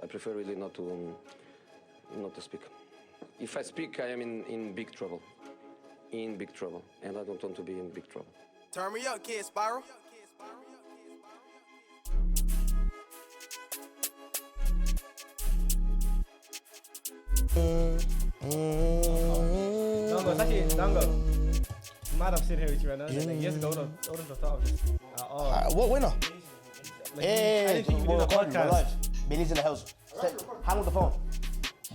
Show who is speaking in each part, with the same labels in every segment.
Speaker 1: I prefer really not to speak. If I speak, I am in big trouble. In big trouble. And I don't want to be in big trouble.
Speaker 2: Turn me up, kid Spiral.
Speaker 3: Dango, it's actually Dango. Mad I'm sitting here with you right now. Like, years ago, I wouldn't have thought of this at all.
Speaker 4: What winner?
Speaker 3: Like, I didn't think you'd be doing a
Speaker 4: We're
Speaker 3: podcast.
Speaker 4: live. Benny's in the house. Hang with the phone.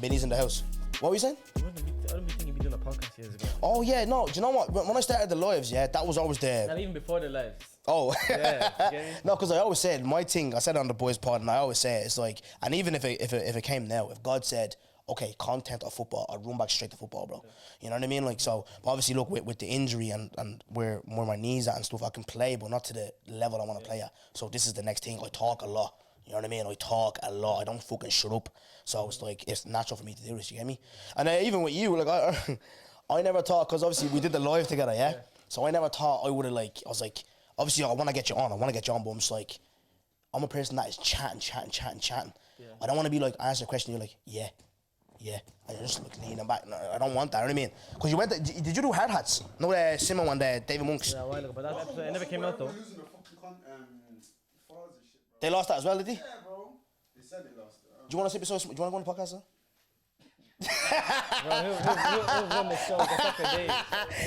Speaker 4: Benny's in the house. What were you saying?
Speaker 3: I wouldn't be thinking you'd be doing a podcast years ago.
Speaker 4: Oh yeah, no. Do you know what? When I started the lives, yeah, that was always the.
Speaker 3: Not even before the lives.
Speaker 4: Oh.
Speaker 3: Yeah, you get me?
Speaker 4: No, because I always said my thing. I said it on the boys' pod, and I always say it, it's like, and even if it came now, if God said, okay, content of football, I'd run back straight to football, bro. Yeah. You know what I mean? Like, so but obviously, look, with the injury and where my knees at and stuff, I can play, but not to the level I want to play at. So this is the next thing. I talk a lot. You know what I mean? I talk a lot. I don't fucking shut up. So it's like, it's natural for me to do this, you get me? And even with you, like, I never thought, because obviously we did the live together, yeah? So I never thought I would have, like, I was like, obviously I want to get you on, but I'm just like, I'm a person that is chatting.
Speaker 3: Yeah.
Speaker 4: I don't want to be like, answer a question, you're like, yeah. And you're just like leaning back. No, I don't want that, you know what I mean? Because you went, did you do hard hats? No, Simon and David Monks.
Speaker 3: Yeah, a while ago, but that episode, it never came out though.
Speaker 4: They lost that as well, did they?
Speaker 5: Yeah, bro. They said they lost it.
Speaker 4: Do you want to do you want to go on the podcast, sir?
Speaker 3: Bro, he'll run the show for fucking days.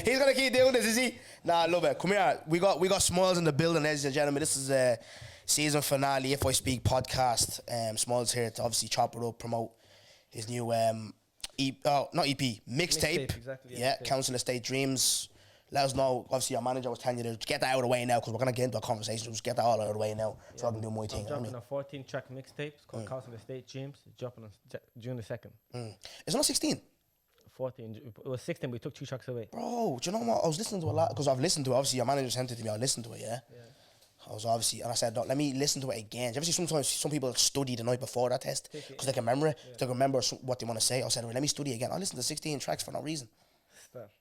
Speaker 4: He's gonna keep doing this, is he? Nah, love it. Come here. We got Smilez in the building, ladies and gentlemen. This is a season finale, If I Speak podcast. Smilez here to obviously chop it up, promote his new not EP, mixtape.
Speaker 3: Exactly,
Speaker 4: yeah, Council Estate Dreams. Let us know. Obviously, our manager was telling you to get that out of the way now because we're gonna get into a conversation. Just get that all out of the way now, so I can do my thing.
Speaker 3: I'm dropping a 14-track mixtape. It's called Council Estate Dreams. It's dropping on June the 2nd.
Speaker 4: It's not 16.
Speaker 3: 14. It was 16. We took 2 tracks away.
Speaker 4: Bro, do you know what? I was listening to a lot because I've listened to it. Obviously, your manager sent it to me. I listened to it. Yeah. I was obviously, and I said, let me listen to it again. Obviously, sometimes some people study the night before that test because they can remember it. They can remember what they want to say. I said, well, let me study again. I listened to 16 tracks for no reason.
Speaker 3: Stop.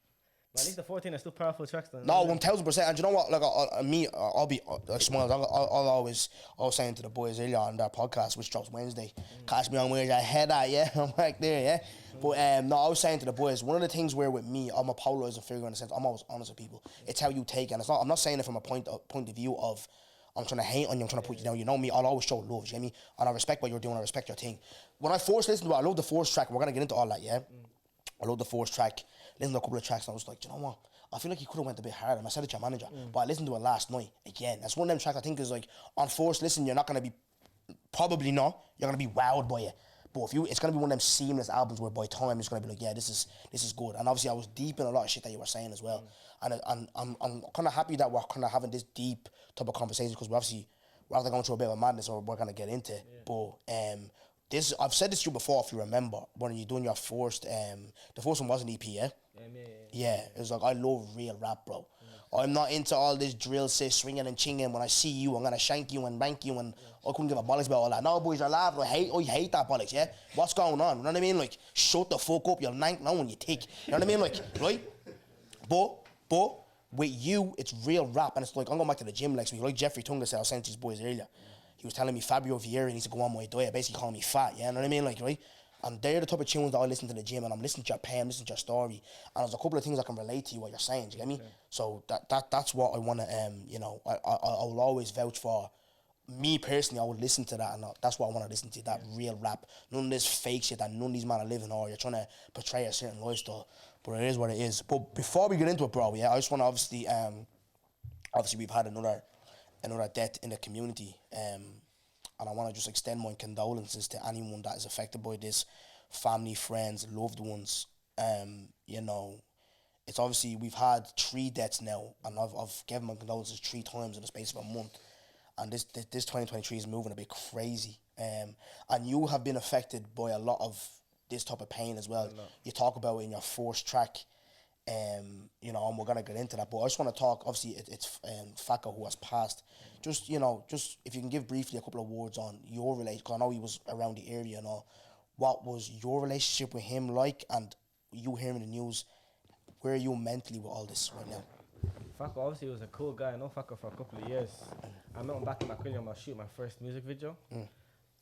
Speaker 3: But at least the 14 are still powerful tracks then.
Speaker 4: No, 1000%. And you know what? Like, I'll be like Smilez. I was saying to the boys earlier on their podcast, which drops Wednesday. Catch me on Wednesday. I head out, yeah. I'm right there, yeah. But no, I was saying to the boys, one of the things where with me, I'm a polarizing figure in a sense. I'm always honest with people. It's how you take it. And it's not. I'm not saying it from a point of view of I'm trying to hate on you. I'm trying to put you down. You know me. I'll always show love. You get me? And I respect what you're doing. I respect your thing. When I first listened to it, I love the first track. We're gonna get into all that, yeah. I love the first track. Listened to a couple of tracks, and I was like, do you know what? I feel like you could have went a bit harder. And I said it to your manager, but I listened to it last night again. That's one of them tracks I think is like on first listen, you're not gonna be, probably not. You're gonna be wowed by it. But if it's gonna be one of them seamless albums where by time it's gonna be like, yeah, this is good. And obviously I was deep in a lot of shit that you were saying as well. And I'm kind of happy that we're kind of having this deep type of conversations because we're either going through a bit of a madness or we're gonna get into it. But this, I've said this to you before, if you remember, when you're doing your first, the first one was an EP, yeah? Yeah, it was like, I love real rap, bro. I'm not into all this drill, say, swinging and chinging. When I see you, I'm gonna shank you and bank you, and I couldn't give a bollocks about all that. No, boys, you're laughing. I hate that bollocks, yeah? What's going on? You know what I mean? Like, shut the fuck up, you'll nank now when you tick. You know what I mean? Like, right? But, with you, it's real rap, and it's like, I'm going back to the gym next week. Like Jeffrey Tunga said, I was saying to his boys earlier. He was telling me Fabio Vieira needs to go on my diet, basically calling me fat, you know what I mean? Like, right? And they're the type of tunes that I listen to the gym, and I'm listening to your pain, listening to your story, and there's a couple of things I can relate to you what you're saying. Do you get me? So that's what I want to you know, I will always vouch for. Me personally, I would listen to that, and that's what I want to listen to. That real rap, none of this fake shit that none of these men are living, or you're trying to portray a certain lifestyle. But it is what it is. But before we get into it, bro, yeah, I just want to obviously we've had another death in the community, and I want to just extend my condolences to anyone that is affected by this, family, friends, loved ones. You know, it's obviously, we've had 3 deaths now, and I've given my condolences 3 times in the space of a month. And this 2023 is moving a bit crazy. And you have been affected by a lot of this type of pain as well. You talk about it in your first track, you know, and we're gonna get into that. But I just want to talk. Obviously, it's Faka who has passed. Just if you can give briefly a couple of words on your relationship, because I know he was around the area and all. What was your relationship with him like? And you hearing the news, where are you mentally with all this right now?
Speaker 3: Faka obviously was a cool guy. I know Faka for a couple of years. I met him back in Maquilliam. I was shooting my first music video.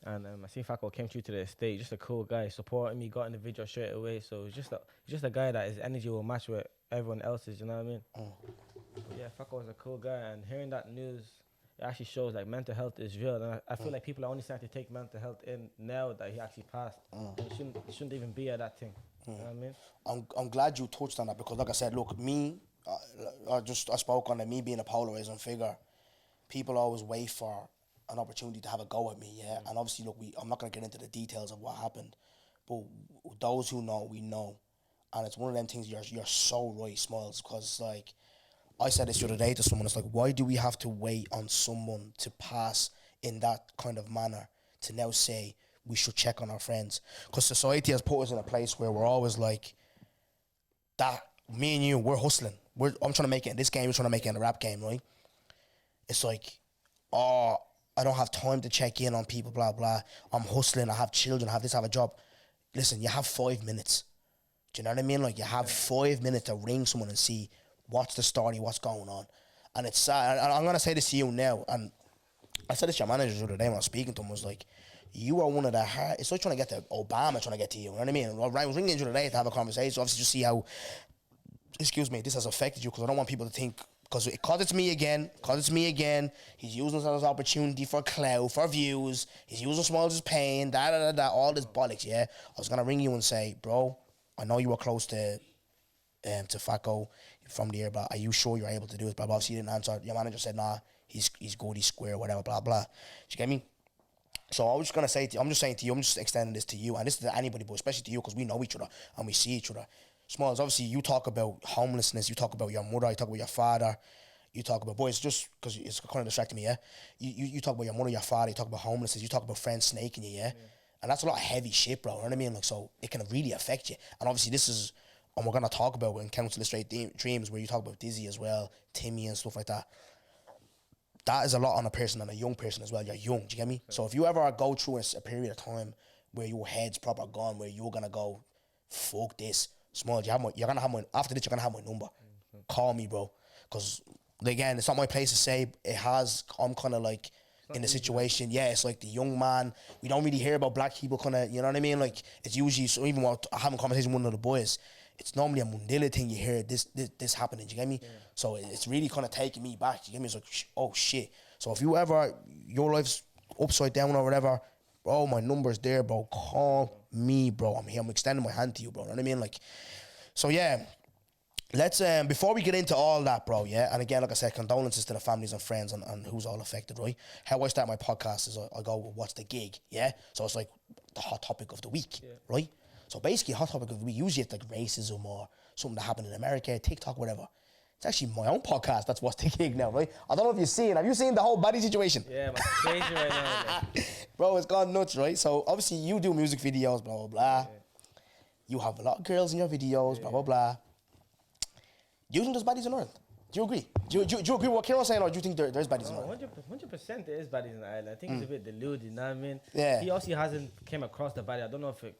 Speaker 3: And I seen Fako came through to the estate, just a cool guy, supporting me, got in the video straight away. So it's just a guy that his energy will match with everyone else's, you know what I mean? But yeah, Fako was a cool guy, and hearing that news, it actually shows like mental health is real. And I feel like people are only starting to take mental health in now that he actually passed. And it shouldn't even be at that thing. You know what I mean?
Speaker 4: I'm glad you touched on that because, like I said, look, me, I spoke on it, me being a polarizing figure. People always wait for an opportunity to have a go at me, yeah. And obviously, look, I'm not gonna get into the details of what happened, but those who know, we know, and it's one of them things. You're so right, Smilez, because like I said this the other day to someone. It's like, why do we have to wait on someone to pass in that kind of manner to now say we should check on our friends? Because society has put us in a place where we're always like that. Me and you, we're hustling. I'm trying to make it in this game. You're trying to make it in the rap game, right? It's like, oh, I don't have time to check in on people, blah, blah. I'm hustling, I have children, I have this, I have a job. Listen, you have 5 minutes. Do you know what I mean? Like, you have 5 minutes to ring someone and see what's the story, what's going on. And it's sad. And I'm going to say this to you now. And I said this to your manager the other day when I was speaking to him, was like, you are one of the hard... It's like trying to get to Obama, trying to get to you. You know what I mean? I was ringing you today to have a conversation, obviously just see how, excuse me, this has affected you, because I don't want people to think... Because it's me again, he's using this as an opportunity for clout, for views, he's using Smilez's pain, all this bollocks, yeah? I was going to ring you and say, bro, I know you were close to Fako from the air, but are you sure you're able to do it? But obviously you didn't answer. Your manager said, nah, he's good, he's square, whatever, blah, blah. Do you get me? So I was just going to say to you, I'm just extending this to you, and this is to anybody, but especially to you, because we know each other, and we see each other. Smilez, obviously you talk about homelessness, you talk about your mother, you talk about your father, you talk about, boys, just because it's kind of distracting me, yeah? You talk about your mother, your father, you talk about homelessness, you talk about friends snaking you, yeah? And that's a lot of heavy shit, bro, you know what I mean? Like, so it can really affect you. And obviously this is, and we're going to talk about in Council of Straight Dreams, where you talk about Dizzy as well, Timmy and stuff like that. That is a lot on a person, and a young person as well. You're young, do you get me? So if you ever go through a period of time where your head's proper gone, where you're going to go, fuck this, Smilez, you're gonna have my, after this, you're gonna have my number. Call me, bro. Because, again, it's not my place to say. I'm kind of like in the situation. Yeah, it's like the young man. We don't really hear about black people kind of, you know what I mean? Like, it's usually, so even when I'm having a conversation with one of the boys, it's normally a Mundilla thing you hear this happening, do you get me? Yeah. So it's really kind of taking me back, do you get me? It's like, oh shit. So if you ever, your life's upside down or whatever, bro, my number's there, bro. Call me, bro. I'm here. I'm extending my hand to you, bro. You know what I mean? Like, so yeah. Let's before we get into all that, bro. Yeah, and again, like I said, condolences to the families and friends and who's all affected, right? How I start my podcast is I go, well, what's the gig? Yeah, so it's like the hot topic of the week, right? So basically, hot topic of the week usually it's like racism or something that happened in America, TikTok, whatever. It's actually my own podcast. That's what's the gig now, right? I don't know if you've seen. Have you seen the whole body situation?
Speaker 3: Yeah, man, crazy right now.
Speaker 4: Bro, it's gone nuts, right? So obviously you do music videos, blah, blah, blah. Yeah. You have a lot of girls in your videos, blah, blah, blah. Do you think there's baddies in Ireland? Do you agree? Do you agree with what Kieran's saying, or do you think there's baddies in Ireland?
Speaker 3: 100% there is baddies in Ireland. I think it's a bit deluded, you know what I mean?
Speaker 4: Yeah.
Speaker 3: He also hasn't came across the baddie. I don't know if it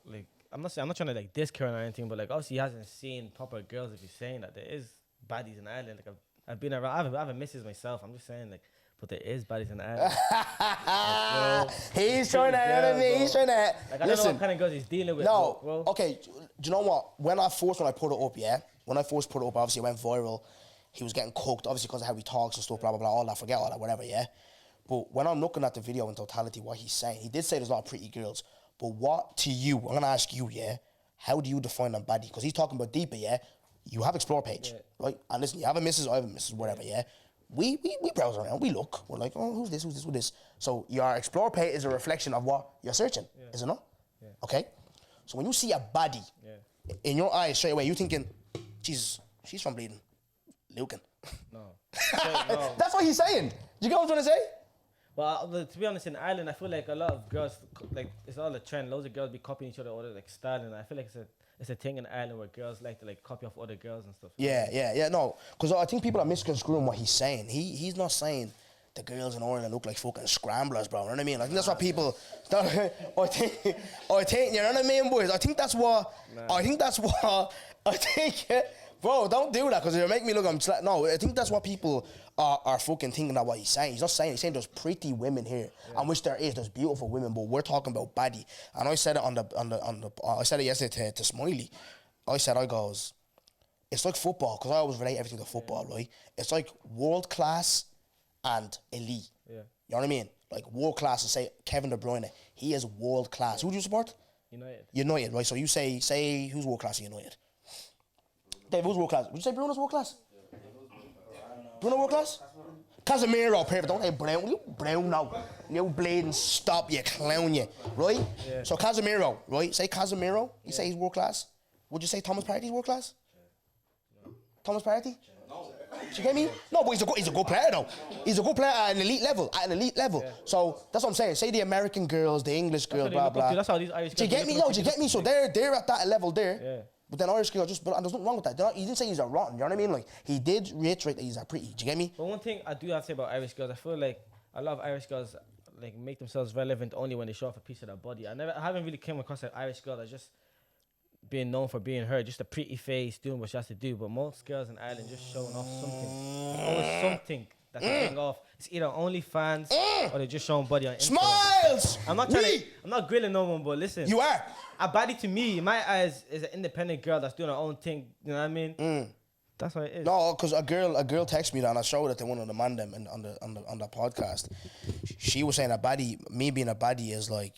Speaker 3: like, I'm not trying to like diss Kieran or anything, but like obviously he hasn't seen proper girls if he's saying that there is baddies in Ireland. Like I've been around, I have a missus myself. I'm just saying like, but there is baddies in Ireland. Like,
Speaker 4: he's trying to, he's trying to.
Speaker 3: Like I don't know what kind of girls he's dealing with.
Speaker 4: No,
Speaker 3: bro.
Speaker 4: Okay, do you know what? When I put it up, yeah? When I first put it up, obviously it went viral. He was getting cooked, obviously because of how he talks and stuff, blah, blah, blah, all that, forget all that, whatever, yeah? But when I'm looking at the video in totality, what he's saying, he did say there's a lot of pretty girls, but what to you, I'm going to ask you, yeah, how do you define a baddie? Because he's talking about deeper, yeah? You have Explore page, right? And listen, you have a missus, I have a missus, whatever, yeah? We browse around, we look, we're like, oh, who's this? So your Explore page is a reflection of what you're searching, is it not? Yeah. Okay? So when you see a baddie, in your eyes straight away, you thinking, Jesus, she's from bleeding Lucan.
Speaker 3: No.
Speaker 4: That's what he's saying. You get what I'm trying to say?
Speaker 3: Well, to be honest, in Ireland, I feel like a lot of girls, like, it's all the trend. Loads of girls be copying each other, or like styling. I feel like it's a thing in Ireland where girls like to like copy off other girls and stuff.
Speaker 4: Yeah. No, because I think people are misconstruing what he's saying. He's not saying the girls in Ireland look like fucking scramblers, bro. You know what I mean? I think that's what people. I think. You know what I mean, boys? I think that's what. Bro, don't do that because it'll make me look. No, I think that's what people are fucking thinking of what he's saying. He's not saying. He's saying there's pretty women here, and which there is. There's beautiful women, but we're talking about baddie. And I said it I said it yesterday to Smiley. I goes, it's like football because I always relate everything to football, right? It's like world class and elite.
Speaker 3: Yeah.
Speaker 4: You know what I mean? Like world class. And say Kevin De Bruyne, he is world class. Who do you support? United, right? So you say who's world class at United? Dave, who's world class? Would you say Bruno's world class? Bruno world class? Casemiro, perfect. Don't say Bruno. You bleeding stop, you clown, you. Right? Yeah. So Casemiro, right? Say Casemiro. You say he's world class. Would you say Thomas Partey's world class? No. Thomas Partey? No. Do you get me? No, but he's a good player though. He's a good player at an elite level. Yeah. So that's what I'm saying. Say the American girls, the English girls, blah blah.
Speaker 3: That's how these Irish.
Speaker 4: Do you get me? No, do you get me? So they're at that level there. Yeah. But then Irish girls and there's nothing wrong with that. He didn't say he's a rotten. You know what I mean? Like he did reiterate that he's a pretty. Do you get me?
Speaker 3: But one thing I do have to say about Irish girls, I feel like a lot of Irish girls like make themselves relevant only when they show off a piece of their body. I haven't really came across an Irish girl that's just being known for being her, just a pretty face, doing what she has to do. But most girls in Ireland just showing off something. There's always something that they bring off. It's either OnlyFans or they're just showing body on Instagram.
Speaker 4: Smilez!
Speaker 3: I'm not grilling no one, but listen.
Speaker 4: You are.
Speaker 3: A body to me, in my eyes, is an independent girl that's doing her own thing. You know what I mean? That's what it is.
Speaker 4: No, because a girl texted me that and I showed it to one of the man them on the podcast. She was saying me being a baddie is like,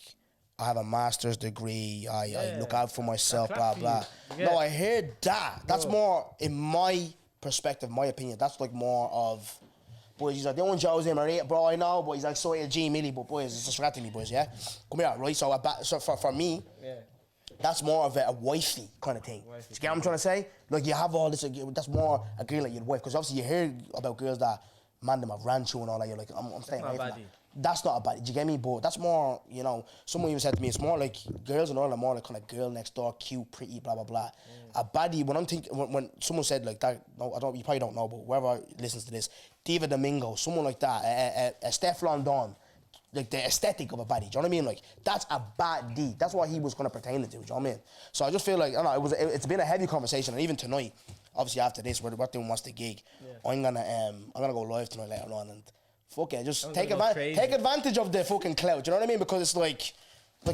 Speaker 4: I have a master's degree, I look out for myself, blah, blah. Yeah. No, I heard that. That's more, in my perspective, my opinion, that's like more of, boys, he's like, the one Jose Maria, bro, I know, but he's like, so G Millie, but boys, it's just rat to me, boys, yeah? Come here, right? So for me, that's more of a wifey kind of thing. You get what I'm trying to say? Like, you have all this, that's more a girl like your wife, because obviously you hear about girls that, man, them have ran through and all that, you're like, I'm staying away from that. That's not a baddie. Do you get me? But that's more, you know, someone even said to me, it's more like girls and all are more like kind of girl next door, cute, pretty, blah, blah, blah. A baddie, when someone said like that, no, you probably don't know, but whoever listens to this, Diva Domingo, someone like that, a Stefflon Don, like the aesthetic of a baddie, do you know what I mean? Like, that's a baddie. That's what he was going to pertain to, do you know what I mean? So I just feel like, I don't know, it's been a heavy conversation, and even tonight, obviously after this, we're doing What's the Gig. I'm gonna go live tonight later on, and fuck it, just take advantage of the fucking clout. Do you know what I mean? Because it's like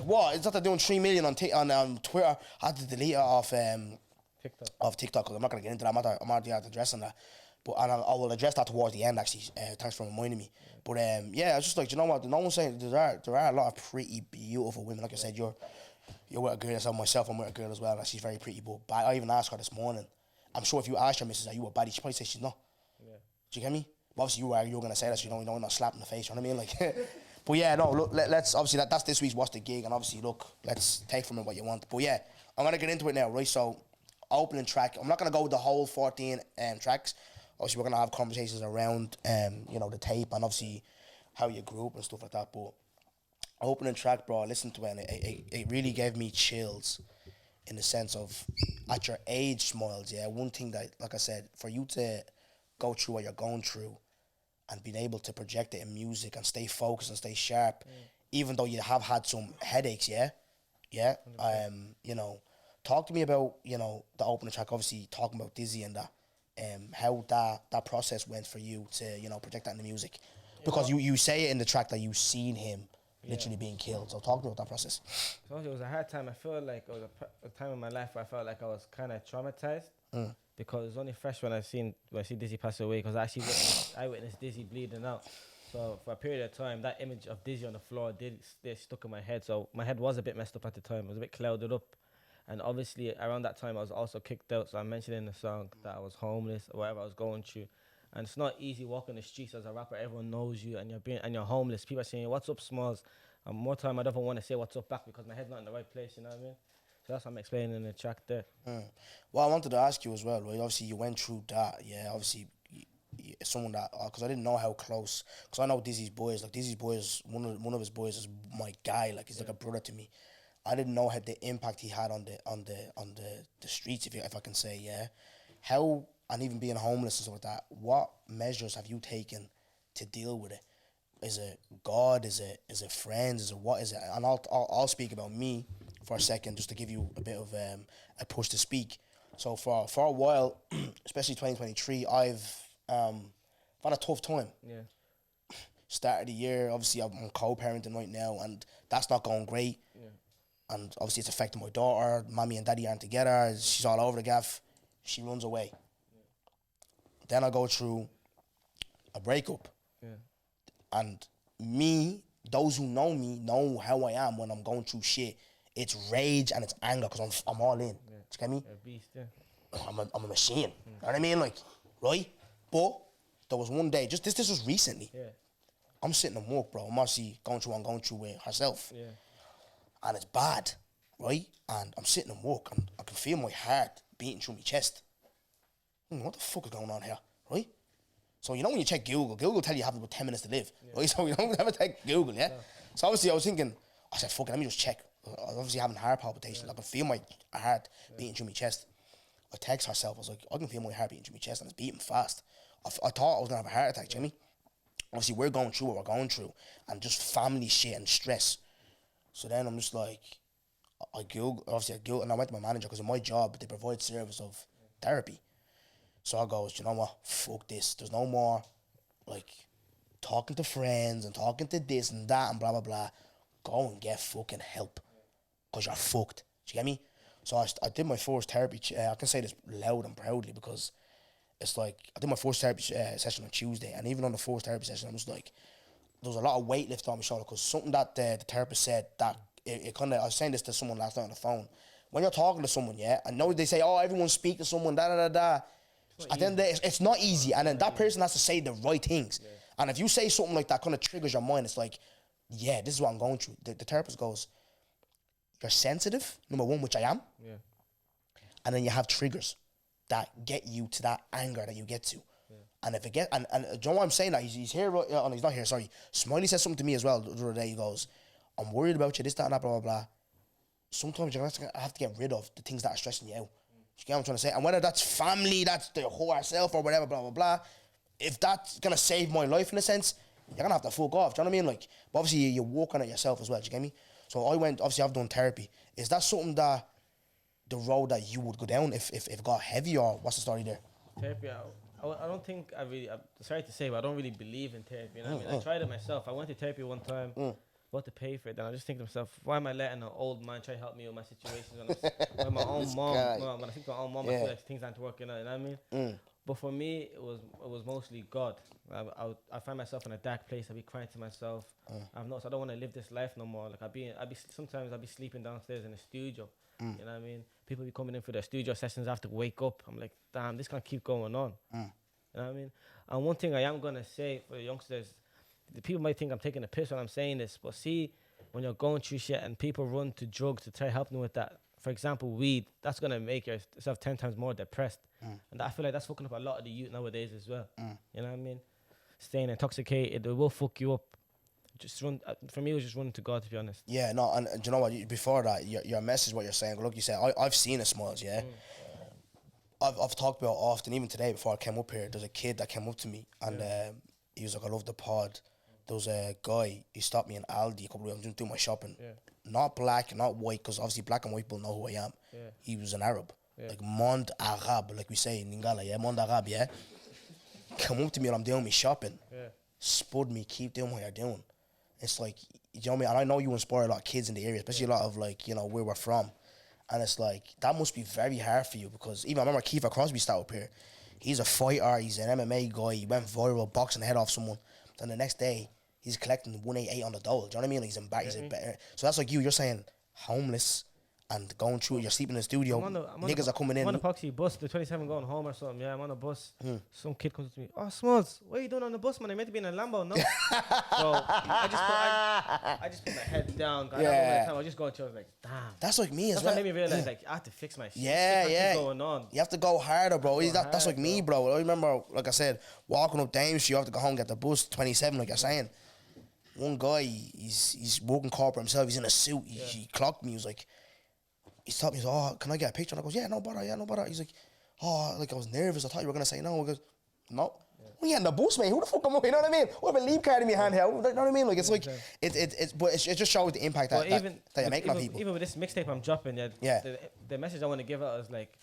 Speaker 4: what? It's not that doing 3 million on Twitter. I had to delete it off TikTok because I'm not gonna get into that. I'm already addressing that, but I will address that towards the end. Actually, thanks for reminding me. But yeah, it's just like, you know what? No one's saying there are a lot of pretty beautiful women. Like I said, you're with a girl. As myself, I'm with a girl as well, and she's very pretty. But I even asked her this morning. I'm sure if you asked her, Mrs., are you a baddie? She probably say she's not. Yeah. Do you get me? Obviously, you're gonna say that, so you know, not slap in the face. You know what I mean? Like, but yeah, no. Look, let's obviously that's this week's What's the Gig, and obviously, look, let's take from it what you want. But yeah, I'm gonna get into it now, right? So, opening track. I'm not gonna go with the whole 14 tracks. Obviously, we're gonna have conversations around, you know, the tape and obviously how you grew up and stuff like that. But opening track, bro, I listened to it, and it really gave me chills, in the sense of at your age, Smilez. Yeah, one thing that, like I said, for you to go through what you're going through and being able to project it in music and stay focused and stay sharp, even though you have had some headaches, yeah? You know, talk to me about, you know, the opening track, obviously talking about Dizzy and that, how that process went for you to, you know, project that in the music. Because you say it in the track that you've seen him literally being killed. So talk to me about that process.
Speaker 3: So it was a hard time. I feel like it was a time in my life where I felt like I was kind of traumatized. Because it was only fresh when I see Dizzy pass away, because I witnessed Dizzy bleeding out. So for a period of time, that image of Dizzy on the floor did stay stuck in my head. So my head was a bit messed up at the time. It was a bit clouded up. And obviously around that time I was also kicked out. So I mentioned in the song that I was homeless or whatever I was going through. And it's not easy walking the streets as a rapper. Everyone knows you and you're homeless. People are saying, "What's up, Smilez?" And more time I don't want to say what's up back because my head's not in the right place, you know what I mean? So that's what I'm explaining in the track there.
Speaker 4: Well, I wanted to ask you as well, right? Obviously, you went through that, yeah. Obviously, someone that, because I didn't know how close, because I know Dizzy's boys. Like, Dizzy's boys, one of his boys is my guy. Like, he's like a brother to me. I didn't know how the impact he had on the streets, if I can say, yeah. How, and even being homeless and stuff like that, what measures have you taken to deal with it? Is it God? Is it friends? Is it what is it? And I'll speak about me for a second, just to give you a bit of a push to speak. So for a while, especially 2023, I've had a tough time.
Speaker 3: Yeah.
Speaker 4: Start of the year, obviously I'm co-parenting right now, and that's not going great.
Speaker 3: Yeah.
Speaker 4: And obviously it's affecting my daughter. Mommy and daddy aren't together. She's all over the gaff. She runs away. Then I go through a breakup.
Speaker 3: Yeah.
Speaker 4: And me, those who know me know how I am when I'm going through shit. It's rage and it's anger because I'm all in.
Speaker 3: Yeah.
Speaker 4: Do you get me?
Speaker 3: A beast, yeah.
Speaker 4: I'm a machine. You know what I mean? Like, right? But there was one day, just this was recently.
Speaker 3: Yeah.
Speaker 4: I'm sitting in work, bro. I'm obviously going through what I'm going through with herself.
Speaker 3: Yeah.
Speaker 4: And it's bad, right? And I'm sitting in work and I can feel my heart beating through my chest. What the fuck is going on here, right? So you know when you check Google will tell you you have about 10 minutes to live, right? So you don't ever take Google, yeah? So obviously I was thinking, I said, fuck it, let me just check. I was obviously having heart palpitations. I can feel my heart beating through my chest. I text herself, I was like, I can feel my heart beating through my chest and it's beating fast. I thought I was gonna have a heart attack, Jimmy. Obviously we're going through what we're going through and just family shit and stress. So then I'm just like, I Google, and I went to my manager because in my job, they provide service of therapy. So I goes, you know what, fuck this. There's no more, like, talking to friends and talking to this and that and blah, blah, blah. Go and get fucking help because you're fucked. Do you get me? So I did my first therapy, I can say this loud and proudly because it's like, I did my first therapy session on Tuesday, and even on the first therapy session, I was like, there was a lot of weight lifted on my shoulder because something that the therapist said that it kind of, I was saying this to someone last night on the phone. When you're talking to someone, yeah, I know they say, oh, everyone speak to someone, da da da da. At the end of the day, it's not easy, and then that person has to say the right things. Yeah. And if you say something like that, kind of triggers your mind. It's like, yeah, this is what I'm going through. The therapist goes, you're sensitive, number one, which I am.
Speaker 3: Yeah.
Speaker 4: And then you have triggers that get you to that anger that you get to. Yeah. And if it get and do you know why I'm saying that? He's here, oh, he's not here, sorry. Smiley said something to me as well the other day. He goes, I'm worried about you, this, that, and that, blah, blah, blah. Sometimes you're gonna have to get rid of the things that are stressing you out. You get what I'm trying to say? And whether that's family, that's the whole herself or whatever, blah, blah, blah. If that's gonna save my life in a sense, you're gonna have to fuck off. Do you know what I mean? Like, but obviously you're working on it yourself as well. Do you get me? So I went, obviously I've done therapy. Is that something that the road that you would go down if it got heavy, or what's the story there?
Speaker 3: Therapy, I don't think I'm sorry to say, but I don't really believe in therapy. You know what I mean? I tried it myself. I went to therapy one time. About to pay for it, then I just think to myself, why am I letting an old man try to help me with my situations when my own mom, when I think to my own mom, I feel like things aren't working out, you know what I mean? But for me, it was mostly God. I find myself in a dark place. I'd be crying to myself. I've noticed I don't want to live this life no more. Like sometimes I'd be sleeping downstairs in the studio. You know what I mean? People be coming in for their studio sessions. I have to wake up. I'm like, damn, this can't keep going on. You know what I mean? And one thing I am gonna say for the youngsters, the people might think I'm taking a piss when I'm saying this, but see, when you're going through shit and people run to drugs to try helping with that, for example, weed, that's going to make yourself 10 times more depressed. And I feel like that's fucking up a lot of the youth nowadays as well. You know what I mean? Staying intoxicated, it will fuck you up. Just run, for me, it was just running to God, to be honest.
Speaker 4: Yeah, no, and do you know what? Before that, your message, what you're saying, look, you said, I've seen it, Smilez, yeah? I've talked about often, even today before I came up here, there's a kid that came up to me and he was like, I love the pod. There was a guy, he stopped me in Aldi a couple of weeks, I'm just doing my shopping. Not black, not white, because obviously black and white people know who I am. He was an Arab. Like Mond Arab, like we say in Lingala, yeah? Mond Arab, yeah? Come up to me and I'm doing my shopping. Spud me, keep doing what you're doing. It's like, you know what I mean? And I know you inspire a lot of kids in the area, especially a lot of like, you know, where we're from. And it's like, that must be very hard for you because even I remember Kiefer Crosby started up here. He's a fighter, he's an MMA guy, he went viral boxing the head off someone. Then the next day, he's collecting 188 on the dole. Do you know what I mean? He's in back. He's better. So that's like you're saying homeless and going through. You're sleeping in the studio. Niggas are coming in.
Speaker 3: I'm on a Poxy bus, the 27 going home or something. Yeah, I'm on a bus. Some kid comes up to me. Oh, Smilez, what are you doing on the bus, man? I meant to be in a Lambo, no? So I just put my head down. I just go to. I was like, damn.
Speaker 4: That's like me as well.
Speaker 3: That's what made me realize like I have to fix my shit.
Speaker 4: Yeah.
Speaker 3: Going on.
Speaker 4: You have to go harder, bro. That's like me, bro. I remember, like I said, walking up Dame Street, you have to go home and get the bus 27, like you're saying. One guy, he's working corporate himself. He's in a suit. He clocked me. He was like, he stopped me. He's like, oh, can I get a picture? And I goes, yeah, no bother. He's like, oh, like I was nervous. I thought you were gonna say no. I goes, no. Well, yeah, in the bus, mate. Who the fuck am I? You know what I mean? What have a leave card in my hand here? You know what I mean? Like it's like but it just shows the impact that you're making on people.
Speaker 3: Even with this mixtape I'm dropping, the message I want to give out is like,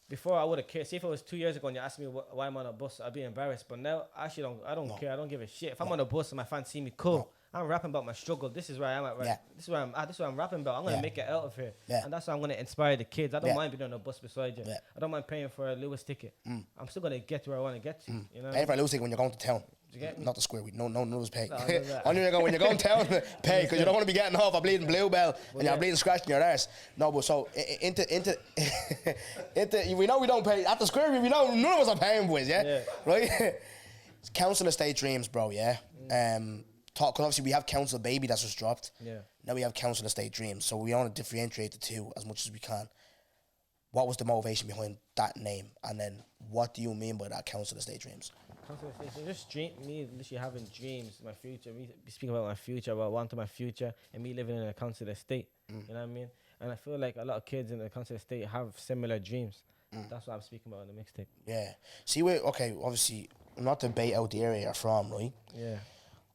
Speaker 3: before I would have cared. See, if it was 2 years ago and you asked me why I'm on a bus, I'd be embarrassed. But now, I actually don't. I don't care. I don't give a shit. If I'm on a bus and my fans see me, cool. I'm rapping about my struggle. This is where I am at. Right?
Speaker 4: Yeah.
Speaker 3: This is where I'm at. This is what I'm rapping about. I'm gonna make it out of here.
Speaker 4: Yeah.
Speaker 3: And that's how I'm gonna inspire the kids. I don't mind being on a bus beside you.
Speaker 4: Yeah.
Speaker 3: I don't mind paying for a Lewis ticket. I'm still gonna get to where I want to get to. You know.
Speaker 4: Pay for a Lewis ticket when you're going to town.
Speaker 3: You get me?
Speaker 4: Not the square week. No Lewis pay.
Speaker 3: No, no.
Speaker 4: When you're going town, pay because you don't want to be getting off a bleeding bluebell and you're bleeding scratching your arse. No, but so into we know we don't pay at the square week. We know none of us are paying boys. Yeah. Right. Council Estate Dreams, bro. Yeah. Talk because obviously we have Council Baby that's just dropped.
Speaker 3: Yeah.
Speaker 4: Now we have Council Estate Dreams, so we want to differentiate the two as much as we can. What was the motivation behind that name, and then what do you mean by that Council Estate Dreams?
Speaker 3: Council Estate, just me literally having dreams, my future. Me speaking about my future, about wanting my future, and me living in a council estate. You know what I mean? And I feel like a lot of kids in the council estate have similar dreams. That's what I'm speaking about in the mixtape.
Speaker 4: Yeah. See, obviously, not to bait out the area you're from, right?
Speaker 3: Yeah.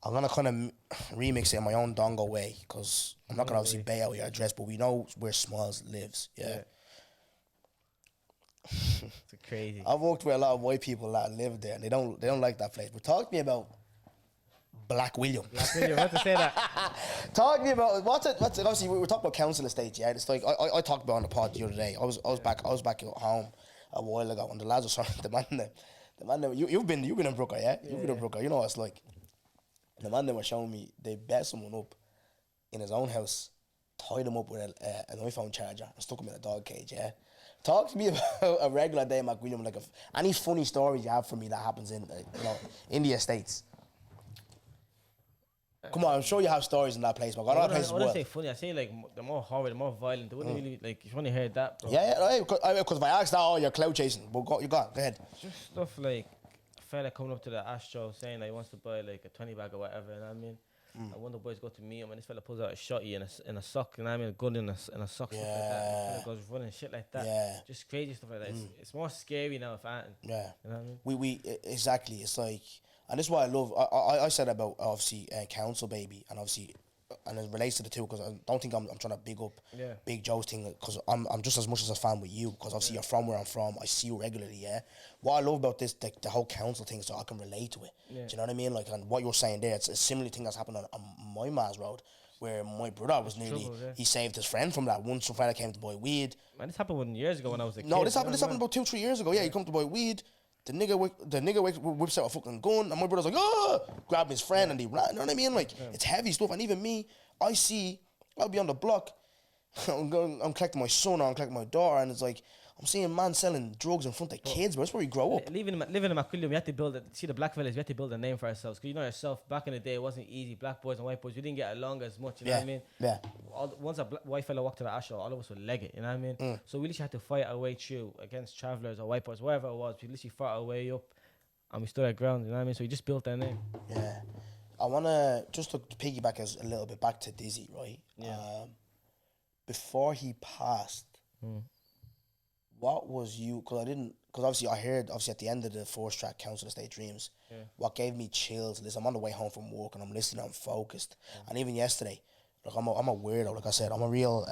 Speaker 4: I'm going to kind of remix it in my own dongo way, because I'm not going to obviously bait out your address, but we know where Smilez lives, yeah.
Speaker 3: It's crazy.
Speaker 4: I've worked with a lot of white people that live there, and they don't like that place. But talk to me about Black William.
Speaker 3: Black William, I have to say that.
Speaker 4: Talk to me about what's it? Obviously, we were talking about council estates, yeah. It's like I talked about on the pod the other day. I was back at home a while ago, and the lads were sorry. The man, you've been in Brooker, yeah. You've been in Brooker. You know what it's like. The man they were showing me, they bet someone up in his own house, tied him up with an iPhone charger, and stuck him in a dog cage, yeah. Talk to me about a regular day, McWilliam. Like, any funny stories you have for me that happens in, in the estates. Come on, I'm sure you have stories in that place, but I know that place is
Speaker 3: I wouldn't say funny. I say like the more horror, the more violent. They wouldn't really like. If you want to hear that, bro.
Speaker 4: Yeah, because if I ask that, you're cloud chasing. But go ahead.
Speaker 3: Just stuff like a fella coming up to the Astro saying that he wants to buy like a 20 bag or whatever. You know what I mean? And one of the boys go to meet him, and this fella pulls out a shotty in a sock, you know what I mean? A gun in a sock, stuff like that. And goes running shit like that. Yeah. Just crazy stuff like that. It's more scary now, if anything. Yeah. You know what I mean?
Speaker 4: We exactly. It's like, and this is what I love. I said about obviously Council Baby, and obviously, and it relates to the two, because I don't think I'm trying to big up Big Joe's thing, because I'm just as much as a fan with you, because obviously you're from where I'm from. I see you regularly, yeah. What I love about this, the whole council thing, so I can relate to it. Yeah. Do you know what I mean? Like, and what you're saying there, it's a similar thing that's happened on my Mars Road, where my brother was nearly, he saved his friend from that. Once some fella came to buy weed.
Speaker 3: Man, this happened years ago when I was a kid.
Speaker 4: No, this happened about 2-3 years ago. Yeah, he come to buy weed. The nigga whips out a fucking gun, and my brother's like, oh, grab his friend, and he ran. You know what I mean? Like, it's heavy stuff. And even me, I'll be on the block. I'm collecting my son, or I'm collecting my daughter, and it's like, I'm seeing man selling drugs in front of kids, bro. That's where we grow up.
Speaker 3: Living in McWilliam, we had to build the black fellas, we had to build a name for ourselves. Because you know yourself, back in the day, it wasn't easy. Black boys and white boys, we didn't get along as much, you know what I mean? Yeah. Once a white fella walked to the Asher, all of us would leg it, you know what I mean? So we literally had to fight our way through against travelers or white boys, whatever it was. We literally fought our way up, and we stood our ground, you know what I mean? So we just built that name.
Speaker 4: Yeah. I want to, just to piggyback us a little bit back to Dizzy, right? Yeah. Before he passed, what was you, because obviously I heard, at the end of the 4th track, Council Estate Dreams, what gave me chills, listen, I'm on the way home from work and I'm listening, I'm focused. And even yesterday, like, I'm a weirdo, like I said, I'm a real,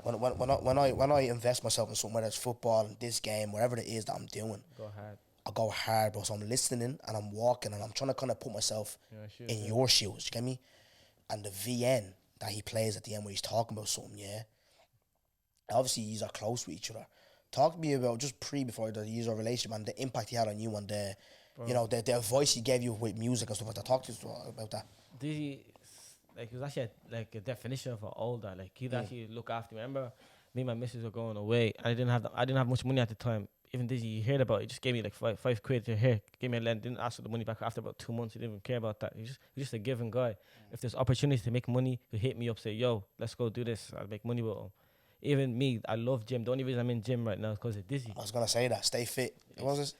Speaker 4: when I invest myself in something, whether it's football, this game, whatever it is that I'm doing, I go hard, bro. So I'm listening and I'm walking and I'm trying to kind of put myself in your shoes, you get me? And the VN that he plays at the end where he's talking about something, obviously you are close with each other. Talk to me about just before the user relationship and the impact he had on you and the, the voice he gave you with music and stuff like that. Talk to us about that.
Speaker 3: Dizzy, like, it was actually a definition of an older. Like, he'd actually look after me. I remember me and my missus were going away, and I didn't have much money at the time. Even Dizzy, he heard about it. He just gave me like five quid to here. Gave me a lend. Didn't ask for the money back after about 2 months. He didn't even care about that. He's just a giving guy. If there's opportunities to make money, he'll hit me up, say, yo, let's go do this. I'll make money with him. Even me, I love gym. The only reason I'm in gym right now is because of Dizzy.
Speaker 4: I was going to say that. Stay fit. What was this?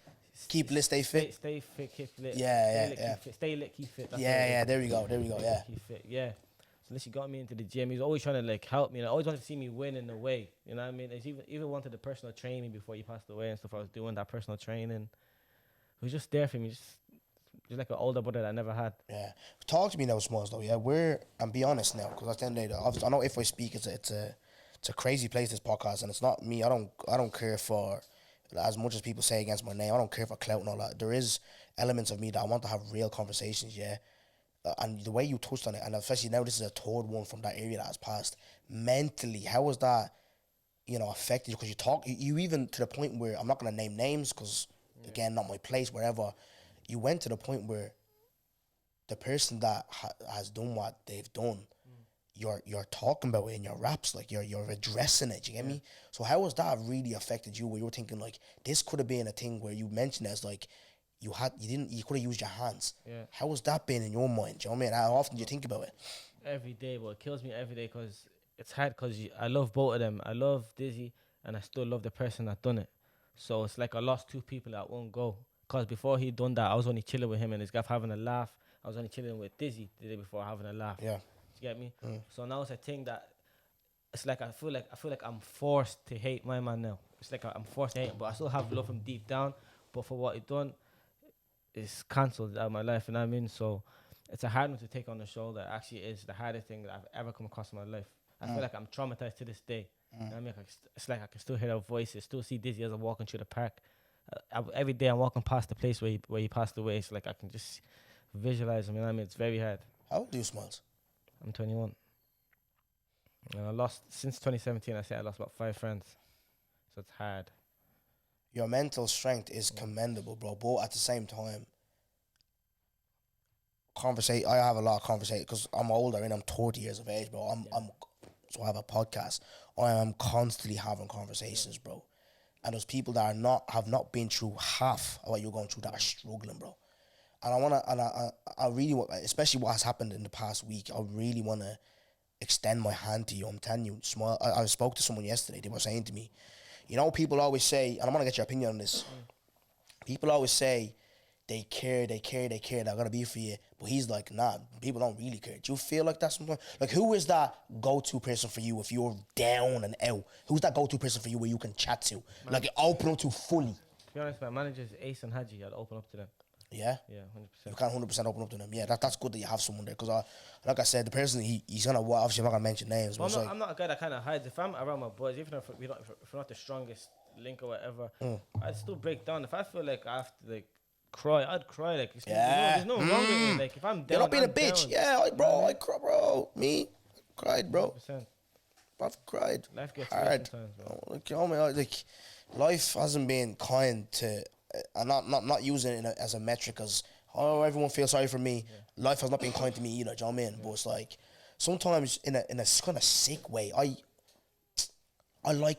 Speaker 4: Keep lit, stay fit.
Speaker 3: Stay fit, keep lit.
Speaker 4: Yeah.
Speaker 3: Stay lit, keep fit. That's
Speaker 4: there we go. Yeah.
Speaker 3: Keep fit, yeah. So she got me into the gym. He was always trying to like help me. And I always wanted to see me win in a way. You know what I mean? He even wanted the personal training before he passed away and stuff. I was doing that personal training. He was just there for me. Just like an older brother that I never had.
Speaker 4: Yeah. Talk to me now, Smilez, though, yeah? And be honest now, because at the end of the day, obviously, I know if I speak, it's it's a crazy place, this podcast, and it's not me. I don't care for, as much as people say against my name, I don't care for clout and all that. There is elements of me that I want to have real conversations, yeah. And the way you touched on it, and especially now this is a third one from that area that has passed. Mentally, how was that, affected you? Because you talk, you even to the point where, I'm not going to name names because, again, not my place, wherever. You went to the point where the person that has done what they've done, you're talking about it in your raps, like you're addressing it, you get me? So how has that really affected you, where you were thinking like, this could have been a thing where you mentioned as like, you could have used your hands.
Speaker 3: Yeah.
Speaker 4: How has that been in your mind? Do you know what I mean? How often do you think about it?
Speaker 3: Every day, but it kills me every day because it's hard because I love both of them. I love Dizzy and I still love the person that done it. So it's like I lost two people at one go. Because before he done that, I was only chilling with him and his gaff having a laugh. I was only chilling with Dizzy the day before having a laugh.
Speaker 4: Yeah.
Speaker 3: You get me? So now it's a thing that it's like I feel like I'm forced to hate my man now. It's like I'm forced to hate him, but I still have love him deep down. But for what he done, it's cancelled out of my life, you know what I mean? So it's a hard one to take on the shoulder. It actually is the hardest thing that I've ever come across in my life. I feel like I'm traumatized to this day. You know what I mean? It's like I can still hear their voices, still see Dizzy as I'm walking through the park. Every day I'm walking past the place where he passed away. It's like I can just visualize him, you know what I mean? It's very hard.
Speaker 4: How old are you, Smilez?
Speaker 3: I'm 21. And I lost, since 2017, I say I lost about 5 friends. So it's hard.
Speaker 4: Your mental strength is commendable, bro. But at the same time, I have a lot of conversation because I'm older and I'm 30 years of age, bro. So I have a podcast. I am constantly having conversations, bro. And those people that have not been through half of what you're going through that are struggling, bro. And I really want, especially what has happened in the past week, I really want to extend my hand to you. I'm telling you, Smile. I spoke to someone yesterday. They were saying to me, people always say, and I want to get your opinion on this. People always say they care, they're going to be for you. But he's like, nah, people don't really care. Do you feel like that sometimes? Like, who is that go-to person for you if you're down and out? Who's that go-to person for you where you can chat to? Like, open up to fully?
Speaker 3: To be honest, my managers, Ace and Haji, I'd open up to them.
Speaker 4: Yeah?
Speaker 3: Yeah, 100%.
Speaker 4: You can't 100% open up to them. Yeah, that's good that you have someone there. Because, like I said, the person, he's going to, obviously, I'm not going to mention names.
Speaker 3: Well,
Speaker 4: but
Speaker 3: I'm not a guy that kind of hides. If I'm around my boys, even if we're not the strongest link or whatever, I'd still break down. If I feel like I have to, like, cry, I'd cry. Like, there's no wrong with it. Like, if I'm down,
Speaker 4: you're not being
Speaker 3: I'm
Speaker 4: a bitch.
Speaker 3: down.
Speaker 4: Yeah, I cry, bro. Me, cried, bro.
Speaker 3: 100%.
Speaker 4: I've cried.
Speaker 3: Life gets
Speaker 4: hard.
Speaker 3: sometimes, bro.
Speaker 4: Like, life hasn't been kind to, and not using it as a metric as, everyone feels sorry for me. Yeah. Life has not been kind to me either, do you know what I mean? But it's like, sometimes in a kind of sick way, I like,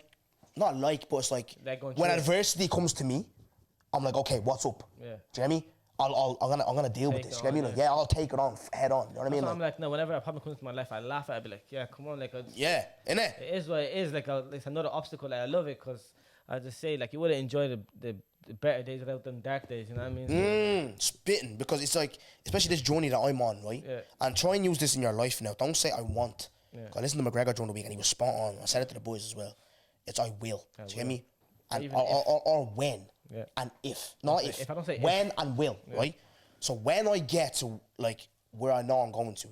Speaker 4: not like, but it's like when adversity comes to me, I'm like, okay, what's up? Yeah. Do you know what I mean? I'm gonna deal with this. You know what I mean? Like, yeah, I'll take it on head on. You know what I mean?
Speaker 3: I'm like, no, whenever a problem comes to my life, I laugh at it. I be like, yeah, come on, like,
Speaker 4: yeah, innit?
Speaker 3: It is what it is. Like, it's another obstacle. Like, I love it because I just say, like, you wouldn't enjoy the better days without them dark days. You know what I mean?
Speaker 4: Spitting, because it's like, especially this journey that I'm on, right? Yeah. And try and use this in your life now. Don't say I want. Yeah. I listened to McGregor during the week and he was spot on. I said it to the boys as well. It's I will. Do you hear me? And or when. Yeah. And if. Not if. I don't say when and will, right? So when I get to, like, where I know I'm going to,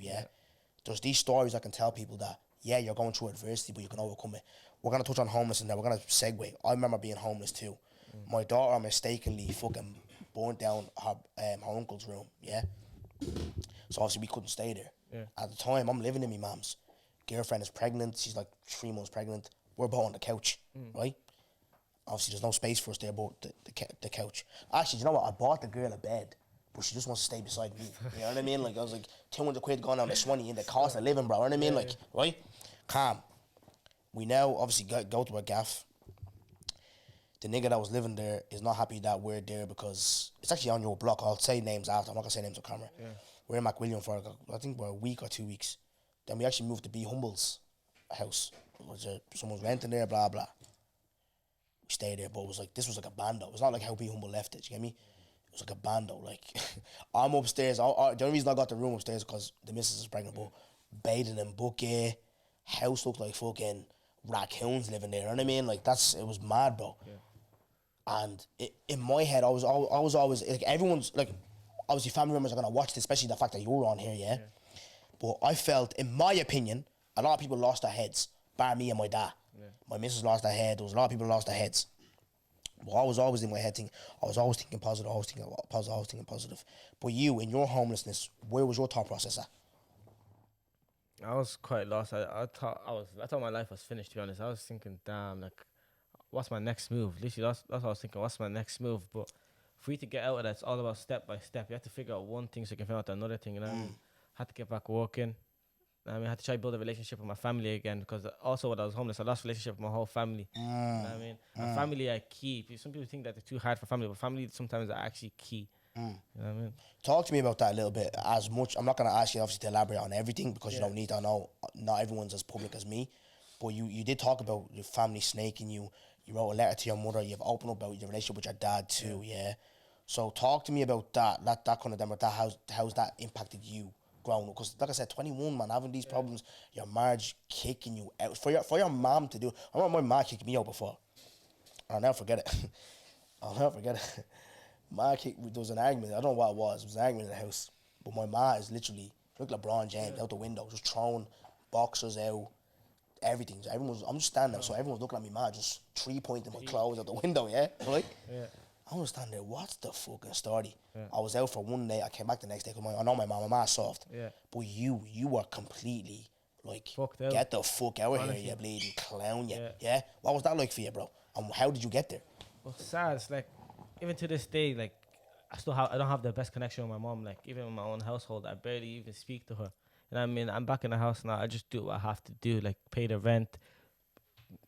Speaker 4: there's these stories I can tell people that, you're going through adversity, but you can overcome it. We're going to touch on homelessness now. We're going to segue. I remember being homeless too. My daughter mistakenly fucking burnt down her uncle's room, So obviously we couldn't stay there. Yeah. At the time, I'm living in my mum's. Girlfriend is pregnant. She's like 3 months pregnant. We're both on the couch, right? Obviously, there's no space for us there, but the couch. Actually, you know what? I bought the girl a bed, but she just wants to stay beside me. You know what I mean? Like, I was like, 200 quid going down to 20 in the cost of living, bro. You know what I mean? Like, right? Calm. We now obviously go to a gaff. The nigga that was living there is not happy that we're there because it's actually on your block. I'll say names after. I'm not going to say names on camera. Yeah. We're in McWilliam for, I think, a week or 2 weeks. Then we actually moved to B. Humble's house. Someone's renting there, blah, blah. We stayed there, but it was like, this was like a bando. It's not like how B. Humble left it, you get me? It was like a bando. Like, I'm upstairs. The only reason I got the room upstairs is because the missus is pregnant, but bathing in bucket, house looked like fucking raccoons living there, you know what I mean? Like, it was mad, bro. Yeah. And in my head, I was always, like, everyone's, like, obviously family members are going to watch this, especially the fact that you're on here, yeah? But I felt, in my opinion, a lot of people lost their heads, bar me and my dad. My missus lost her head. There was a lot of people who lost their heads. But I was always in my head thinking, I was always thinking positive, always thinking positive, always thinking positive. But you, in your homelessness, where was your thought process at?
Speaker 3: I was quite lost. I thought my life was finished, to be honest. I was thinking, damn, like, what's my next move? Literally, that's what I was thinking. What's my next move? But for you to get out of that, it's all about step by step. You have to figure out one thing so you can figure out another thing. You know what I mean? Had to get back working. I mean, I had to try to build a relationship with my family again, because also when I was homeless, I lost relationship with my whole family. You know what I mean? And family are key. Some people think that they're too hard for family, but family sometimes are actually key. You know what I mean?
Speaker 4: Talk to me about that a little bit. As much, I'm not going to ask you obviously to elaborate on everything because you don't need to know. Not everyone's as public as me, but you did talk about your family snaking you. You wrote a letter to your mother. You've opened up about your relationship with your dad too. Yeah. So talk to me about that kind of them. How's that impacted you growing up? Because like I said, 21, man, having these problems, your marriage kicking you out for your mom to do. I remember my mom kicked me out before. I'll never forget it. I'll never forget it. There was an argument. I don't know what it was. It was an argument in the house. But my ma is literally, look like LeBron James out the window, just throwing boxers out, everything. I'm just standing there, so everyone's looking at me, ma, just 3-pointing my clothes out the window, yeah? Right? Yeah. I was standing there, what's the fucking story? Yeah. I was out for one day, I came back the next day, because I know my ma's soft. Yeah. But you were completely, like, get the fuck out of here, you bleeding clown, yeah? What was that like for you, bro? And how did you get there?
Speaker 3: Well, sad, it's like, even to this day, like, I don't have the best connection with my mom. Like, even in my own household, I barely even speak to her. You know what I mean? I'm back in the house now. I just do what I have to do, like pay the rent,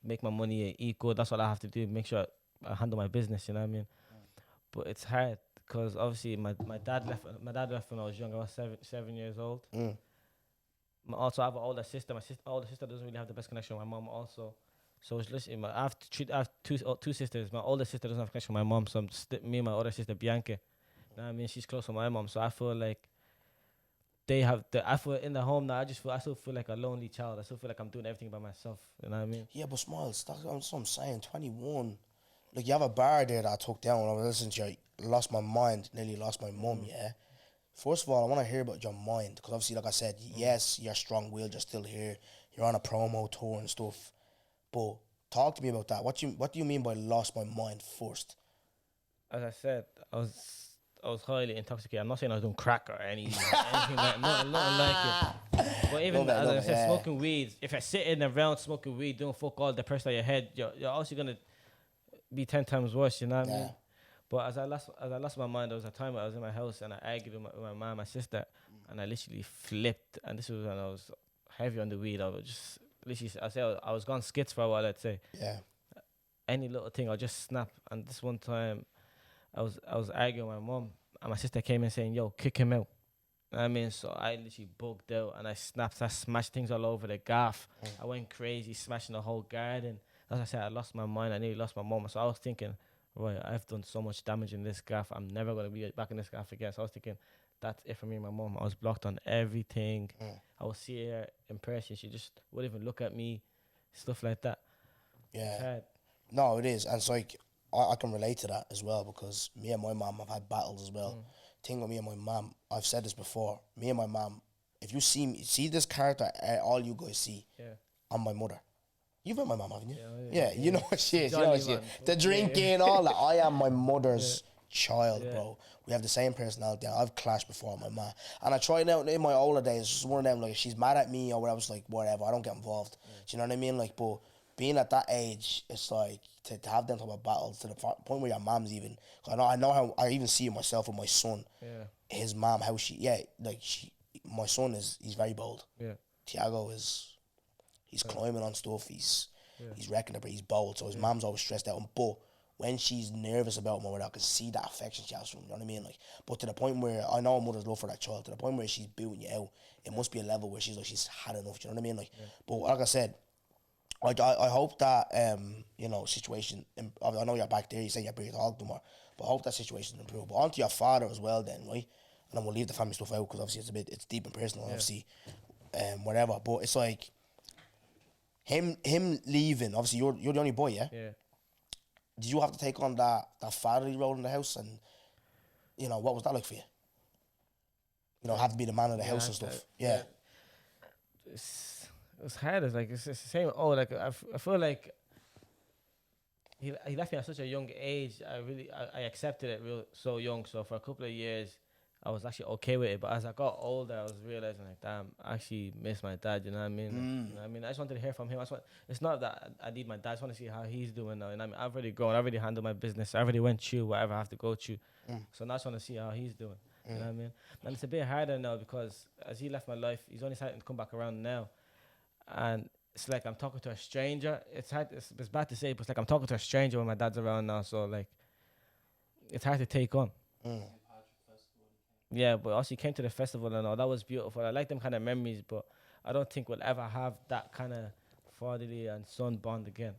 Speaker 3: make my money, eat good. That's what I have to do. Make sure I handle my business. You know what I mean? But it's hard because obviously my dad left. My dad left when I was young. I was 7 years old. Also, I have an older sister. My older sister doesn't really have the best connection with my mom. Also. So it's listen, I have two sisters. My older sister doesn't have a connection with my mom, so me and my older sister Bianca. You know what I mean? She's close to my mom, so I feel like I feel in the home now. I still feel like a lonely child. I still feel like I'm doing everything by myself. You know what I mean?
Speaker 4: Yeah, but Smilez, that's what I'm saying. 21, like you have a bar there that I took down when I was listening to you. Lost my mind, nearly lost my mum. Yeah. First of all, I want to hear about your mind because obviously, like I said, yes, you're strong-willed. You're still here. You're on a promo tour and stuff. But talk to me about that. What do you mean by lost my mind first?
Speaker 3: As I said, I was highly intoxicated. I'm not saying I was doing crack or anything like nothing like it. But even as I said, smoking weed. If you're sitting around smoking weed, doing fuck all, depressed on your head, you're also gonna be 10 times worse. You know what I mean? But as I lost my mind, there was a time I was in my house and I argued with my mom, my sister, and I literally flipped. And this was when I was heavy on the weed. I was just. I was gone skits for a while, let's say. Yeah. Any little thing, I'll just snap. And this one time, I was arguing with my mom, and my sister came in saying, "Yo, kick him out." You know what I mean? So I literally bugged out, and I snapped. I smashed things all over the gaff. I went crazy, smashing the whole garden. As I said, I lost my mind. I nearly lost my mom. So I was thinking, right, I've done so much damage in this gaff. I'm never going to be back in this gaff again. So I was thinking, that's it for me and my mom. I was blocked on everything. I would see her in person. She just wouldn't even look at me. Stuff like that.
Speaker 4: Yeah. No, it is. And it's like, I can relate to that as well because me and my mom have had battles as well. Thing with me and my mom, I've said this before. Me and my mom, if you see this character, all you guys see, I'm my mother. You've met my mom, haven't you? Yeah, you know what she is. You know what she is. The drinking, all that. I am my mother's child, bro. We have the same personality. I've clashed before with my mom. And I tried out in my older days, it's just one of them, like, if she's mad at me or whatever, it's like, whatever, I don't get involved. Do you know what I mean? Like, but being at that age, it's like, to have them type of battles to the point where your mom's even, I know how, I even see it myself with my son. His mom, how my son he's very bold. Tiago he's climbing on stuff, he's wrecking it, but he's bold, so his mom's always stressed out. But when she's nervous about him or whatever, I can see that affection she has from him, you know what I mean? Like, but to the point where, I know a mother's love for that child, to the point where she's booting you out, it must be a level where she's like, she's had enough, you know what I mean? Like, but like I said, like, I hope that, situation, I know you're back there, you say you're bringing talk to more, but I hope that situation improves. But on to your father as well then, right? And then we'll leave the family stuff out, because obviously it's deep and personal, obviously, whatever, but it's like, him leaving, obviously you're the only boy, yeah? Yeah. Did you have to take on that fatherly role in the house, and what was that like for you? Have to be the man of the house and stuff. Yeah.
Speaker 3: It's hard. It's like it's the same. Oh, like I feel like he left me at such a young age. I accepted it real so young. So for a couple of years, I was actually okay with it. But as I got older, I was realizing like, damn, I actually miss my dad. You know what I mean? You know what I mean? I just wanted to hear from him. It's not that I need my dad. I just want to see how he's doing now. And I mean, I've already grown. I've already handled my business. I already went through whatever I have to go through. So now I just want to see how he's doing. You know what I mean? And it's a bit harder now because as he left my life, he's only starting to come back around now. And it's like I'm talking to a stranger. It's hard. It's bad to say, but it's like I'm talking to a stranger when my dad's around now. So like, it's hard to take on. Yeah, but also he came to the festival and all. That was beautiful. I like them kind of memories, but I don't think we'll ever have that kind of fatherly and son bond again.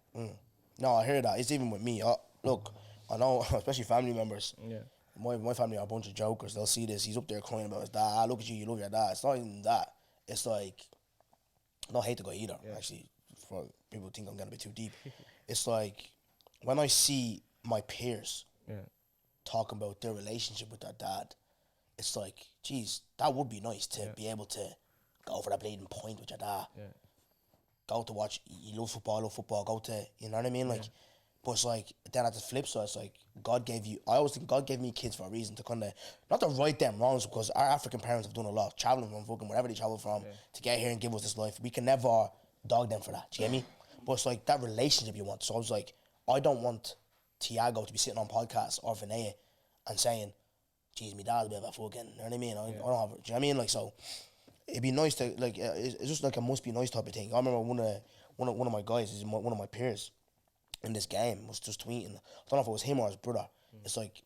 Speaker 4: No, I hear that. It's even with me. Look, I know, especially family members.
Speaker 3: Yeah.
Speaker 4: My family are a bunch of jokers. They'll see this. He's up there crying about his dad. Look at you. You love your dad. It's not even that. It's like, I don't hate the guy either. Actually, for people think I'm getting a bit too deep. It's like when I see my peers talking about their relationship with their dad, it's like, geez, that would be nice to be able to go for that bleeding point with your dad. Go to watch. You love football. Go to, you know what I mean? Like, but it's like, then at the flip side, it's like, God gave you, I always think God gave me kids for a reason to kind of, not to right them wrongs, because our African parents have done a lot, traveling from fucking wherever they travel from to get here and give us this life. We can never dog them for that. Do you get me? But it's like that relationship you want. So I was like, I don't want Tiago to be sitting on podcasts or Vinaya and saying, geez, my dad's a bit of a fucking, you know what I mean? I don't have, do you know what I mean? Like, so it'd be nice to, like, it's just like a must be nice type of thing. I remember one of my guys, one of my peers in this game was just tweeting. I don't know if it was him or his brother. It's like,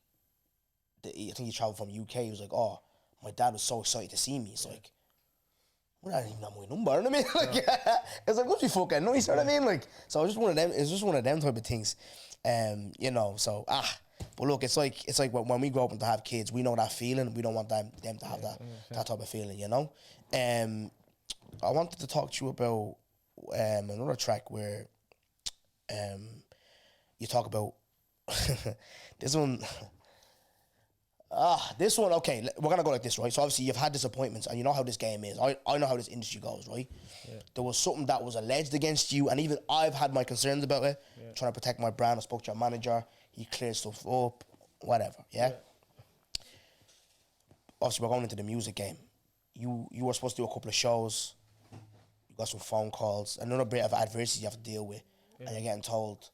Speaker 4: I think he traveled from UK. He was like, oh, my dad was so excited to see me. It's like, well, I don't even know my number, you know what I mean? Like, it's like, must be fucking nice, you know what I mean? Like, so it's just one of them type of things. You know, so, but look, it's like when we grow up and to have kids, we know that feeling. We don't want them to have that type of feeling, you know? I wanted to talk to you about another track where you talk about this one. This one, okay, we're gonna go like this, right? So obviously you've had disappointments and you know how this game is. I know how this industry goes, right? There was something that was alleged against you, and even I've had my concerns about it, trying to protect my brand. I spoke to your manager, he cleared stuff up, whatever, Obviously we're going into the music game. You were supposed to do a couple of shows, you got some phone calls, another bit of adversity you have to deal with, and you're getting told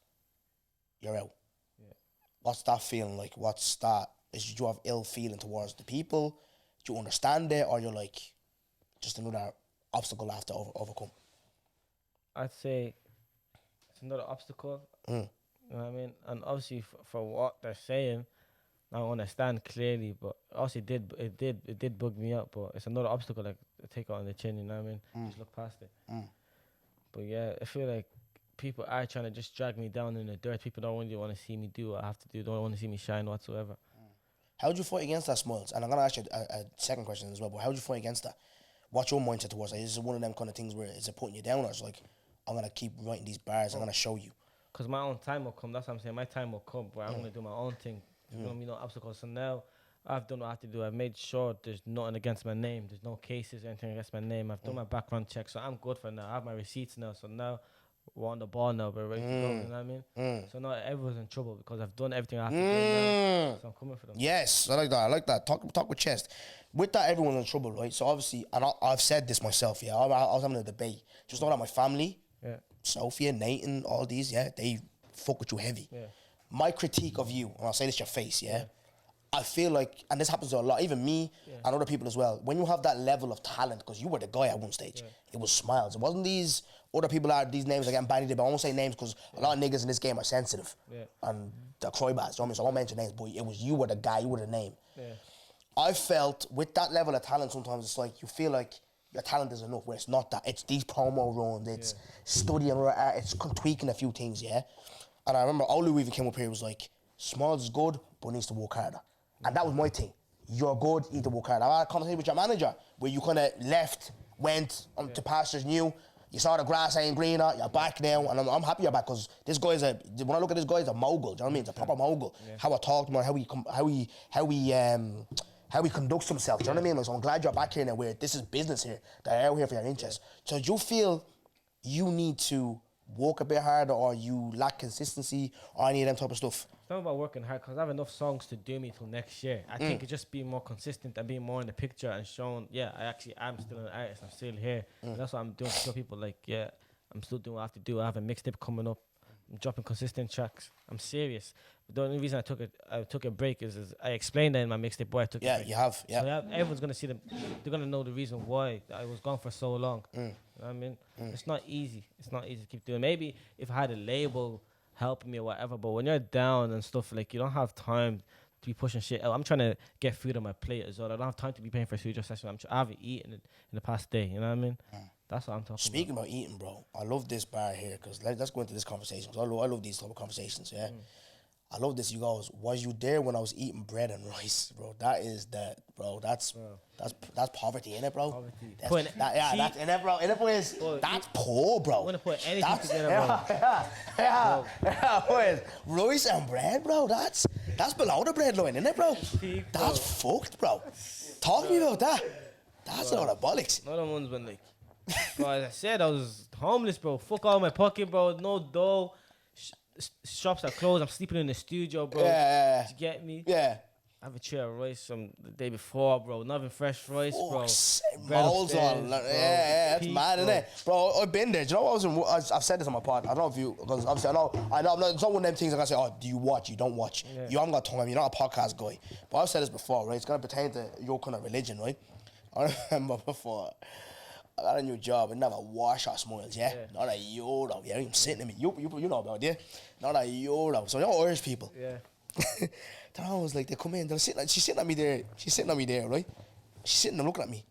Speaker 4: you're out. What's that feeling like? What's that? Do you have ill feeling towards the people? Do you understand it, or you're like, just another obstacle I have to overcome?
Speaker 3: I'd say it's another obstacle. You know what I mean? And obviously for what they're saying, I don't understand clearly, but also it did bug me up. But it's another obstacle, like take it on the chin. You know what I mean? Just look past it. But yeah, I feel like people are trying to just drag me down in the dirt. People don't really want to see me do what I have to do. Don't want to see me shine whatsoever.
Speaker 4: How would you fight against that, Smilez? And I'm going to ask you a second question as well, but how would you fight against that? What's your mindset towards that? Is it one of them kind of things where is it putting you down, or it's like, I'm going to keep writing these bars, I'm going to show you?
Speaker 3: Because my own time will come. That's what I'm saying. My time will come where I'm going to do my own thing. There's going to be no obstacles. So now I've done what I have to do. I've made sure there's nothing against my name. There's no cases or anything against my name. I've done my background check, so I'm good for now. I have my receipts now, so now we're on the ball now. We're ready to go, you know what I mean? So now everyone's in trouble because I've done everything I have to do now. So I'm coming for them.
Speaker 4: Yes, I like that. Talk with chest. With that, everyone's in trouble, right? So obviously, and I, I've said this myself, I was having a debate. Just know that my family, Sophia, Nathan, all these, they fuck with you heavy. My critique of you, and I'll say this to your face, I feel like, and this happens to a lot, even me and other people as well, when you have that level of talent, because you were the guy at one stage, it was Smilez. It wasn't these other people that these names are getting bandied about. I won't say names because a lot of niggas in this game are sensitive and they're cry bats, you know what I mean? So I won't mention names, but it was you were the guy, you were the name. I felt with that level of talent, sometimes it's like you feel like your talent is enough, where it's not that. It's these promo runs, it's studying, it's tweaking a few things, And I remember Olu even came up here, he was like, Smilez is good, but needs to work harder. And that was my thing. You're good, you need to work harder. I had a conversation with your manager, where you kind of left, went to pastures new, you saw the grass ain't greener, you're back now, and I'm happy you're back, because this guy is when I look at this guy, he's a mogul, do you know what I mean? He's a proper mogul. How I talk to him, how he conducts himself, do you know what I mean? Like, so I'm glad you're back here now, where this is business here, that are out here for your interests. So do you feel you need to work a bit harder, or you lack consistency, or any of them type of stuff?
Speaker 3: It's not about working hard because I have enough songs to do me till next year. I think it's just being more consistent and being more in the picture and showing, yeah, I actually am still an artist. I'm still here. And that's what I'm doing to show people, like, yeah, I'm still doing what I have to do. I have a mixtape coming up. I'm dropping consistent tracks. I'm serious. The only reason I took a break is I explained that in my mixtape why I took a break.
Speaker 4: You have. Yeah.
Speaker 3: So everyone's gonna see they're gonna know the reason why I was gone for so long. You know what I mean? It's not easy. It's not easy to keep doing. Maybe if I had a label helping me or whatever, but when you're down and stuff, like, you don't have time to be pushing shit out. I'm trying to get food on my plate as well. I don't have time to be paying for a studio session. I haven't eaten in the past day. You know what I mean? That's what I'm talking
Speaker 4: Speaking about eating, bro, I love this bar here, because let's go into this conversation, because I love these type of conversations, yeah? I love this. You guys, was you there when I was eating bread and rice, bro? That's poverty, innit, bro?
Speaker 3: Poverty.
Speaker 4: That's in it, bro. In it, boys. That's poor, bro.
Speaker 3: I want to put anything together, bro.
Speaker 4: Yeah, boys. Rice and bread, bro. That's below the bread line, innit, bro? That's fucked, bro. Talk to me about that. That's a lot of bollocks.
Speaker 3: No other ones when, like, bro, as I said, I was homeless, bro. Fuck all my pocket, bro. No dough. Shops are closed. I'm sleeping in the studio, bro.
Speaker 4: Yeah.
Speaker 3: Did you get me?
Speaker 4: Yeah.
Speaker 3: I have a tray of rice from the day before, bro. Not even fresh rice, bro.
Speaker 4: Molds on. Yeah, that's mad, isn't it? Bro, I've been there. Do you know what I've said this on my pod. I don't know if you, because obviously I know, it's not one of them things I'm going to say, oh, do you watch? You don't watch.
Speaker 3: Yeah.
Speaker 4: You haven't got time. You're not a podcast guy. But I've said this before, right? It's going to pertain to your kind of religion, right? I remember before I got a new job and never wash our Smilez, yeah? Not a euro, yeah? I'm sitting in me. You know about it, yeah? Not a euro. So you're Irish people.
Speaker 3: Yeah.
Speaker 4: Then I was like, they come in, she's sitting at me there, right? She's sitting there looking at me.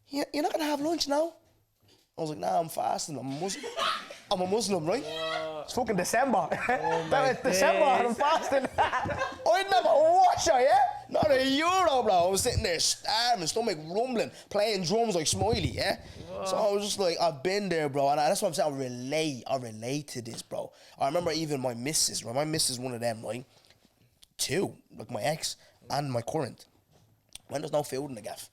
Speaker 4: You're not gonna have lunch now? I was like, nah, I'm fasting, I'm a Muslim. I'm a Muslim, right? It's fucking December. That was December and I'm fasting. I never wash her, yeah? Not a euro, bro. I was sitting there starving, stomach rumbling, playing drums like Smiley, yeah? So I was just like, I've been there, bro. And that's what I'm saying, I relate to this, bro. I remember even my missus, right? My missus is one of them, right? Two, like my ex and my current. When there's no food in the gaff,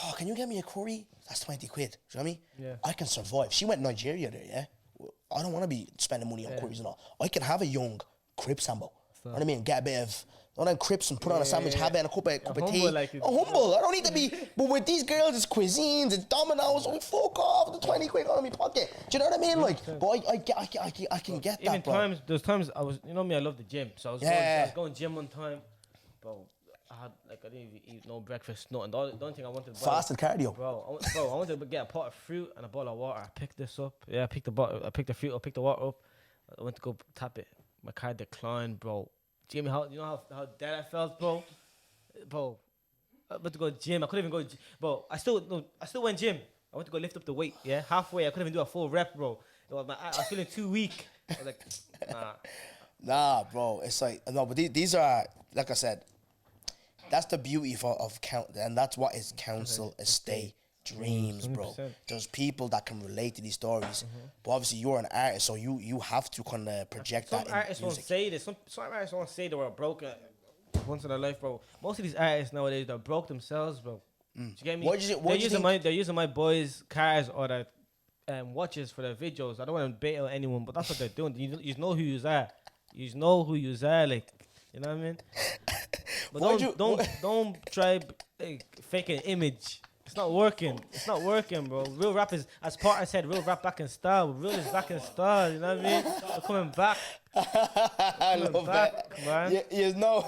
Speaker 4: oh, can you get me a curry? That's 20 quid. Do you know what I mean?
Speaker 3: Yeah.
Speaker 4: I can survive. She went Nigeria there, yeah? I don't want to be spending money on curries and all. I can have a young crib sambo. You know what I mean? Get a bit of one of them crips and put on a sandwich, have it and a cup of tea.
Speaker 3: Like
Speaker 4: I'm humble. I don't need to be, but with these girls, it's cuisines, it's Domino's. So fuck off the 20 quid out of my pocket. Do you know what I mean? Like, but I can get that, bro.
Speaker 3: There's times I was, you know me, I love the gym. So I was going gym one time, bro. I didn't even eat no breakfast, nothing. The only thing I wanted to buy,
Speaker 4: Fasted cardio.
Speaker 3: Bro, I wanted to get a pot of fruit and a bottle of water. I picked this up. Yeah, I picked the fruit, I picked the water up. I went to go tap it. My card declined, bro. Jimmy, you know how dead I felt, bro? Bro, I went to go gym. I couldn't even go, bro. I still went gym. I went to go lift up the weight, yeah? Halfway, I couldn't even do a full rep, bro. I was feeling too weak. I was like, nah.
Speaker 4: Nah, bro. It's like, no, but these are, like I said, that's the beauty of count, and that's what is council estate dreams, bro.
Speaker 3: 100%.
Speaker 4: There's people that can relate to these stories, but obviously you're an artist, so you have to kind of project
Speaker 3: Some
Speaker 4: that in
Speaker 3: artists won't
Speaker 4: music.
Speaker 3: say this. Some artists won't say they were broke once in their life, bro. Most of these artists nowadays, they're broke themselves, bro. Do you get me? They're using my boys' cars or their watches for their videos. I don't want to bait out anyone, but that's what they're doing. You know who you are. You know who you are, like, you know what I mean? But don't try fake an image. It's not working. It's not working, bro. Real rap is, as Parker said, real rap back in style. Real is back in style. You know what I mean? We're coming back.
Speaker 4: I love that.
Speaker 3: Come on.
Speaker 4: You know,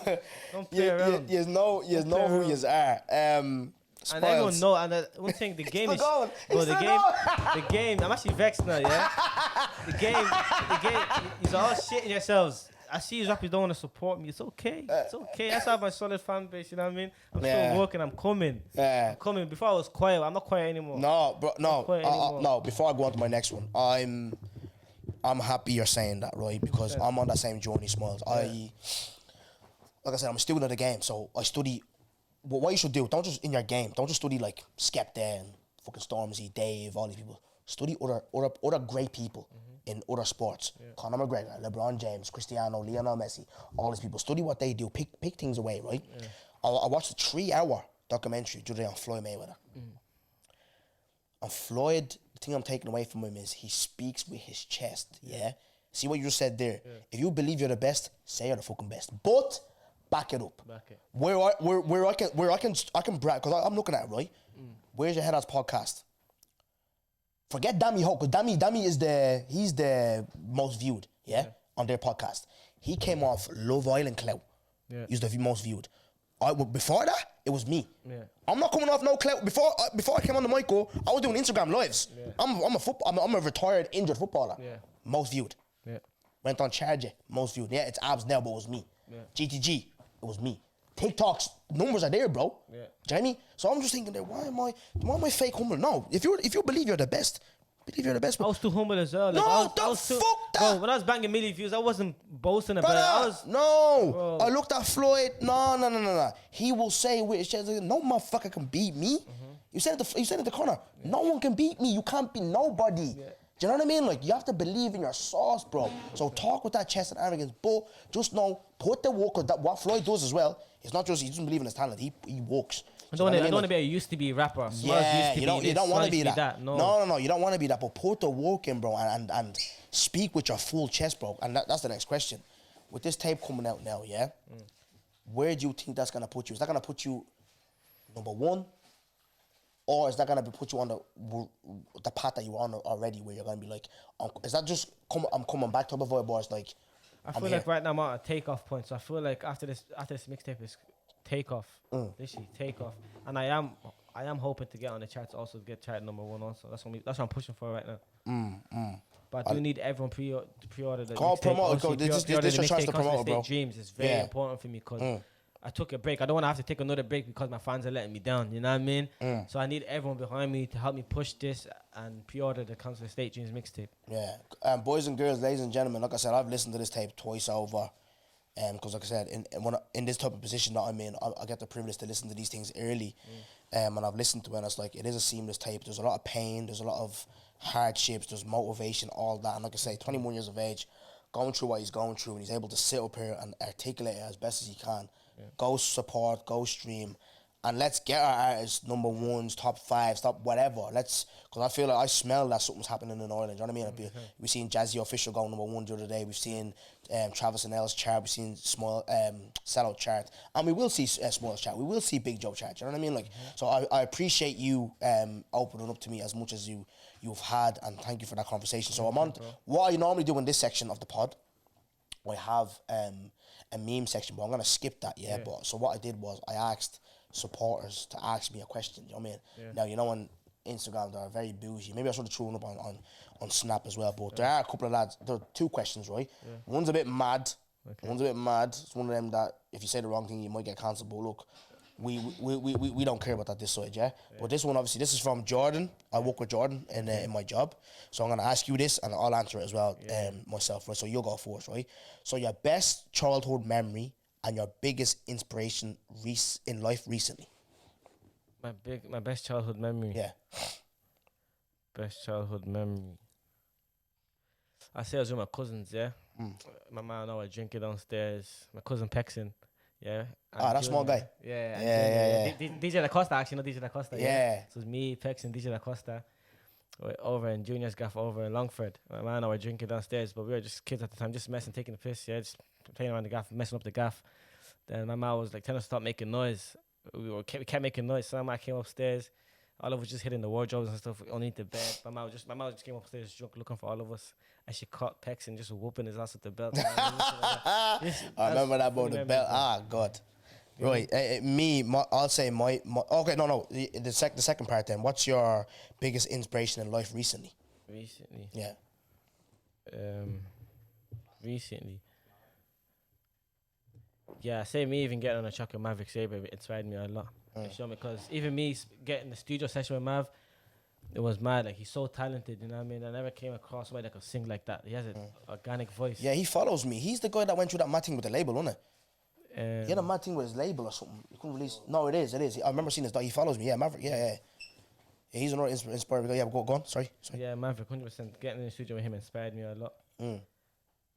Speaker 3: Don't play around.
Speaker 4: you know who you are.
Speaker 3: And everyone know. And one thing, the game is, bro. The game. I'm actually vexed now. Yeah. The game. You're all shitting yourselves. I see you rappers don't want to support me. It's okay. It's okay. I still have my solid fan base. You know what I mean? I'm still working. I'm coming. I'm coming. Before I was quiet. I'm not quiet anymore.
Speaker 4: No, bro. No. Before I go on to my next one, I'm happy you're saying that, right? Because I'm on that same journey, Smilez. Like I said, I'm a student of the game, so I study. But what you should do, don't just in your game, don't just study like Skepta and fucking Stormzy, Dave, all these people. Study other great people in other sports. Conor McGregor, LeBron James, Cristiano, Lionel Messi, all these people. Study what they do. Pick things away, right? I watched a 3-hour documentary today on Floyd Mayweather. And Floyd, thing I'm taking away from him is he speaks with his chest. Yeah. See what you just said there. Yeah. If you believe you're the best, say you're the fucking best. But back it up.
Speaker 3: Back it.
Speaker 4: Where I can brag, because I'm looking at it, right? Where's Your Head Ass podcast? Forget Dammy Ho, because Dammy is he's the most viewed, yeah, on their podcast. He came off Love Island clout. Yeah. He's the most viewed. Before that, it was me. Yeah. I'm not coming off no clout. Before I came on the mic, I was doing Instagram lives. Yeah. I'm a retired injured footballer. Yeah. Most viewed. Yeah. Went on Charger, most viewed. Yeah, it's abs now, but it was me. Yeah. GTG, it was me. TikTok's numbers are there, bro. Yeah. Do you know what I mean? So I'm just thinking there, why am I fake humble? No, if you believe you're the best, believe you're the best.
Speaker 3: I was too humble as well.
Speaker 4: Like, fuck that.
Speaker 3: Bro, when I was banging million views, I wasn't boasting about it.
Speaker 4: I looked at Floyd. No. He will say with his chest, no motherfucker can beat me. Mm-hmm. You said at the corner, no one can beat me. You can't beat nobody. Yeah. Do you know what I mean? Like, you have to believe in your sauce, bro. So talk with that chest and arrogance, but just know, put the work, because what Floyd does as well, it's not just he doesn't believe in his talent, he works.
Speaker 3: I don't want to be a used to be rapper.
Speaker 4: Yeah, you don't want to be that. No, you don't want to be that, but put the work in, bro, and speak with your full chest, bro. And that's the next question. With this tape coming out now, yeah? Where do you think that's going to put you? Is that going to put you number one? Or is that going to put you on the path that you're on already, where you're going to be like, is that just I'm coming back to the vibe, or it's like,
Speaker 3: I feel like right now I'm at a takeoff point. So I feel like after this mixtape is takeoff. Literally takeoff. And I am hoping to get on the charts, also get chart number one also. That's what I'm pushing for right now. But I do need everyone to pre-order the mixtape.
Speaker 4: Promote. This your chance to promote, bro.
Speaker 3: Dreams is very important for me, because I took a break. I don't want to have to take another break because my fans are letting me down. You know what I mean? So I need everyone behind me to help me push this and pre-order the Council State Dreams mixtape.
Speaker 4: Yeah. Boys and girls, ladies and gentlemen, like I said, I've listened to this tape twice over. Because like I said, in this type of position that I'm in, I get the privilege to listen to these things early. And I've listened to it, and it's like, it is a seamless tape. There's a lot of pain, there's a lot of hardships, there's motivation, all that. And like I say, 21 years of age, going through what he's going through, and he's able to sit up here and articulate it as best as he can. Go support, go stream, and let's get our artists number ones, top fives, top whatever. Because I feel like I smell that something's happening in Ireland. Do you know what I mean? We've seen Jazzy Official go number one the other day. We've seen Travis and L's chart. We've seen Sellout chart, and we will see Smilez chart. We will see Big Joe chart. Do you know what I mean? Like, so I appreciate you opening up to me as much as you've had, and thank you for that conversation. So I'm on. What I normally do in this section of the pod, I have a meme section, but I'm gonna skip that. Yeah. But so what I did was I asked supporters to ask me a question. You know what I mean? Now, you know, on Instagram they're very bougie. Maybe I should have thrown up on Snap as well. But there are a couple of lads. There are two questions, right? One's a bit mad. One's a bit mad. It's one of them that if you say the wrong thing, you might get cancelled. But look, we don't care about that this side, yeah? But this one, obviously, this is from Jordan. I work with Jordan in my job. So I'm going to ask you this, and I'll answer it as well myself, right? So you'll go first, right? So your best childhood memory and your biggest inspiration in life recently?
Speaker 3: My best childhood memory?
Speaker 4: Yeah.
Speaker 3: Best childhood memory. I say I was with my cousins, yeah? My man and I were drinking downstairs. My cousin Pexin. Yeah.
Speaker 4: That small guy.
Speaker 3: Yeah. DJ Da Costa, actually, not DJ Da Costa.
Speaker 4: Yeah.
Speaker 3: So it was me, Pex, and DJ Da Costa. We're over in Junior's gaff over in Longford. My man and I were drinking downstairs, but we were just kids at the time, just messing, taking the piss, yeah, just playing around the gaff, messing up the gaff. Then my man was like telling us to stop making noise. We kept making noise. So my man came upstairs. All of us just hitting the wardrobes and stuff underneath the bed. My mom just came upstairs drunk, looking for all of us, and she caught Pex and just whooping his ass with the belt.
Speaker 4: I remember that about the belt. God. Right. I'll say my okay. No. The second part then. What's your biggest inspiration in life recently?
Speaker 3: Recently.
Speaker 4: Yeah.
Speaker 3: Recently. Yeah, say me even getting on a track with Maverick Sabre inspired me a lot. Because even me getting the studio session with Mav, it was mad. Like, he's so talented, you know what I mean? I never came across somebody that could sing like that. He has an organic voice.
Speaker 4: Yeah, he follows me. He's the guy that went through that mad thing with the label, wasn't it? He had a mad thing with his label or something. He couldn't release. No, it is. I remember seeing this. He follows me. Yeah, Maverick. Yeah. He's another inspired guy. Yeah, go on. Sorry.
Speaker 3: Yeah, Maverick, 100%. Getting in the studio with him inspired me a lot.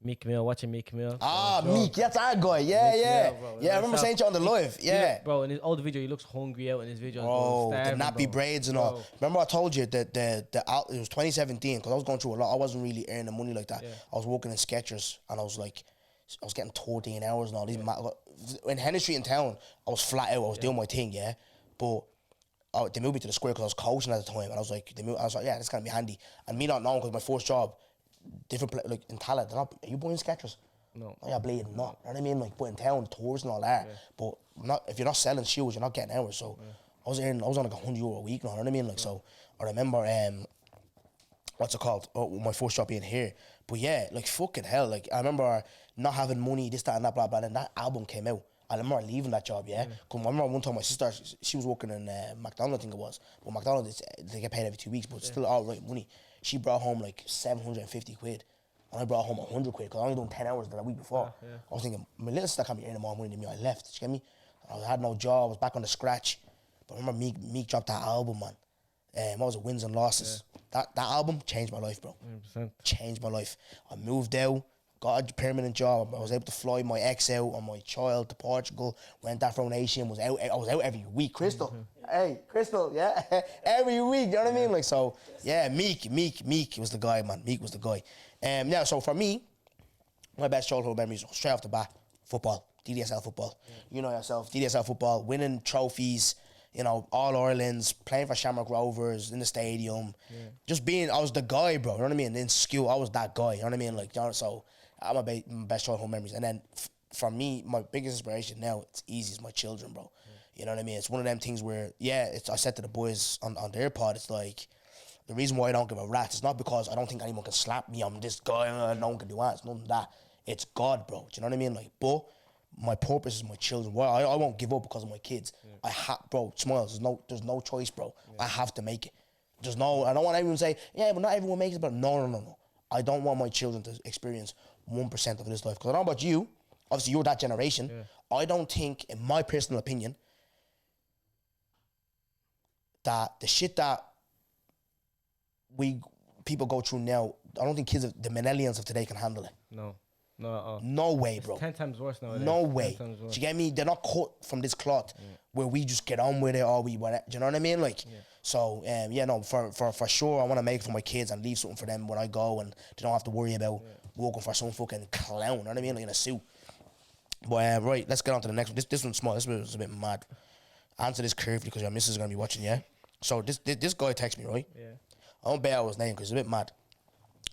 Speaker 3: Meek Mill, watching Meek Mill.
Speaker 4: Ah,
Speaker 3: Bro,
Speaker 4: Meek, that's our guy. Yeah,
Speaker 3: Meek
Speaker 4: yeah.
Speaker 3: Mill, bro.
Speaker 4: Yeah, I remember saying to you on the live. Yeah.
Speaker 3: Bro, in his old video, he looks hungry out in his videos.
Speaker 4: Bro, the
Speaker 3: starving,
Speaker 4: nappy
Speaker 3: bro.
Speaker 4: braids and all. Remember I told you that it was 2017 because I was going through a lot. I wasn't really earning money like that.
Speaker 3: Yeah.
Speaker 4: I was working in Skechers and I was getting 14 hours and all these. In Henry Street in town, I was flat out. I was doing my thing, yeah. But they moved me to the square because I was coaching at the time, and I was like, yeah, this gonna be handy. And me not knowing because my first job, like in Tala, are you buying Skechers?
Speaker 3: No.
Speaker 4: Oh, yeah, bleeding, not. You know what I mean? Like, but in town, tours and all that. But if you're not selling shoes, you're not getting hours. So I was on like €100 a week now, you know what I mean? Like, so I remember, what's it called? Oh, my first job being here. But yeah, like, fucking hell. Like, I remember not having money, this, that, and that, blah, blah. And that album came out. I remember leaving that job, yeah? Because I remember one time my sister, she was working in McDonald's, I think it was. But McDonald's, they get paid every 2 weeks, but it's still all right money. She brought home like 750 quid. And I brought home 100 quid because I only done 10 hours the week before. I was thinking, my little sister can't be earning more money than me. I left, you get me? I had no job, I was back on the scratch. But I remember Meek dropped that album, man. What was it, Wins and Losses? That album changed my life, bro.
Speaker 3: 100%.
Speaker 4: Changed my life. I moved out, got a permanent job. I was able to fly my ex out and my child to Portugal. Went that for Nation. I was out every week. Crystal, hey, Crystal, yeah, every week. You know what I mean? Like, so yeah, Meek was the guy, man. Meek was the guy. Yeah. So for me, my best childhood memories straight off the bat: football, DDSL football. You know yourself, DDSL football, winning trophies. You know, all Ireland's, playing for Shamrock Rovers in the stadium. Just being, I was the guy, bro. You know what I mean? In school, I was that guy. You know what I mean? Like, you know, so I have my best childhood memories. And then for me, my biggest inspiration now, it's easy, is my children, bro. You know what I mean? It's one of them things where, I said to the boys on their pod, it's like, the reason why I don't give a rat is not because I don't think anyone can slap me. I'm this guy, no one can do that. It's none of that. It's God, bro. Do you know what I mean? Like, but my purpose is my children. Well, I won't give up because of my kids. Bro, Smilez, there's no choice, bro. I have to make it. I don't want everyone to say, yeah, but not everyone makes it, but no. I don't want my children to experience 1% of this life. Because I don't know about you, obviously you're that generation. I don't think, in my personal opinion, that the shit that people go through now, I don't think the millennials of today can handle it.
Speaker 3: No, not at all.
Speaker 4: No way, bro.
Speaker 3: It's 10 times worse nowadays.
Speaker 4: No way.
Speaker 3: 10 times worse.
Speaker 4: Do you get me? They're not cut from this cloth where we just get on with it or we whatever. Do you know what I mean? Like, so for sure, I want to make it for my kids and leave something for them when I go, and they don't have to worry about working for some fucking clown. You know what I mean? Like in a suit. But right, let's get on to the next one. This one's small. This was a bit mad. Answer this carefully because your missus is gonna be watching. Yeah. So this guy texts me, right? Yeah. I don't bail his name because it's a bit mad.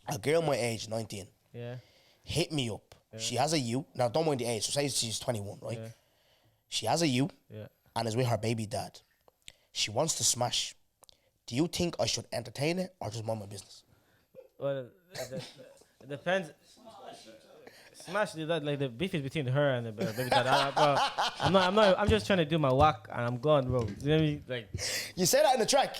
Speaker 4: A girl my age, 19. Yeah. Hit me up. Yeah. She has a U. Now, don't mind the age. So say she's 21, right? Yeah. She has a U and is with her baby dad. She wants to smash. Do you think I should entertain it or just mind my business?
Speaker 3: Well, it depends. Smash that, like the beef is between her and the baby dad. Bro, I'm just trying to do my work and I'm gone, bro. You know what I mean? Like,
Speaker 4: you say that in the track.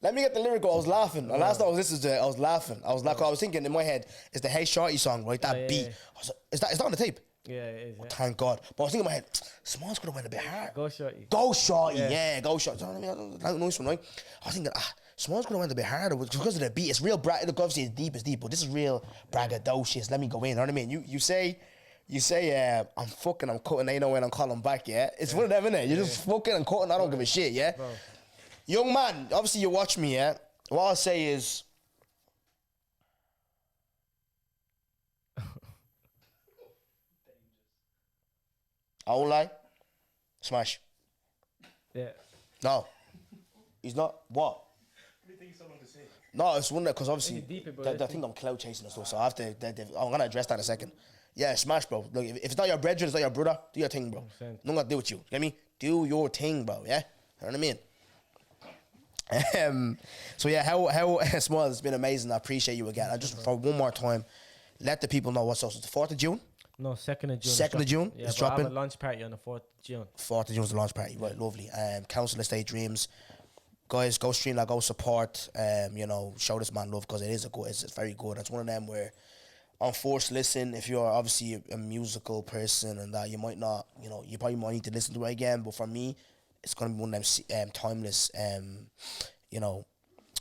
Speaker 4: Let me get the lyric. I was laughing. The last time I was listening to it, I was laughing. I was thinking in my head, it's the Hey Shorty song, right? That beat. I was like, is that on the tape?
Speaker 3: Yeah, it is. Yeah.
Speaker 4: Thank God. But I was thinking in my head, Smilez could have went a bit hard.
Speaker 3: Go Shorty.
Speaker 4: Go Shorty, yeah, go Shorty. You know what I mean? That nice one, right? I was thinking, Smilez could have went a bit harder because of the beat. It's real, obviously it's deep, but this is real braggadocious. Let me go in, you know what I mean? You say, I'm cutting, they know when I'm calling back, yeah? It's one of them, innit? You're just fucking and cutting, I don't give a shit, yeah? Bro. Young man, obviously you watch me, yeah? What I'll say is, I won't lie, smash.
Speaker 3: Yeah.
Speaker 4: No. He's not, what?
Speaker 5: What do you think someone to say?
Speaker 4: No, it's one that, because obviously, they think I'm cloud chasing and stuff, so I have to, I'm going to address that in a second. Yeah, smash, bro. Look, if it's not your brethren, it's not your brother, do your thing, bro. Nothing got to do with you. Get me? Do your thing, bro, yeah? You know what I mean? So yeah, how Smilez, it's been amazing. I appreciate you again. I just for one more time, let the people know what's up. It's the 4th of June.
Speaker 3: No, 2nd of June.
Speaker 4: 2nd of June.
Speaker 3: Yeah,
Speaker 4: it's
Speaker 3: dropping. I
Speaker 4: dropping.
Speaker 3: have a launch party on the 4th of June.
Speaker 4: 4th of June is the launch party. Right, lovely. Council Estate Dreams. Guys, go stream that. Go support. Show this man love because it's very good. It's one of them where on forced listen. If you're obviously a musical person and that, you might not. You probably might need to listen to it again. But for me, it's gonna be one of them timeless,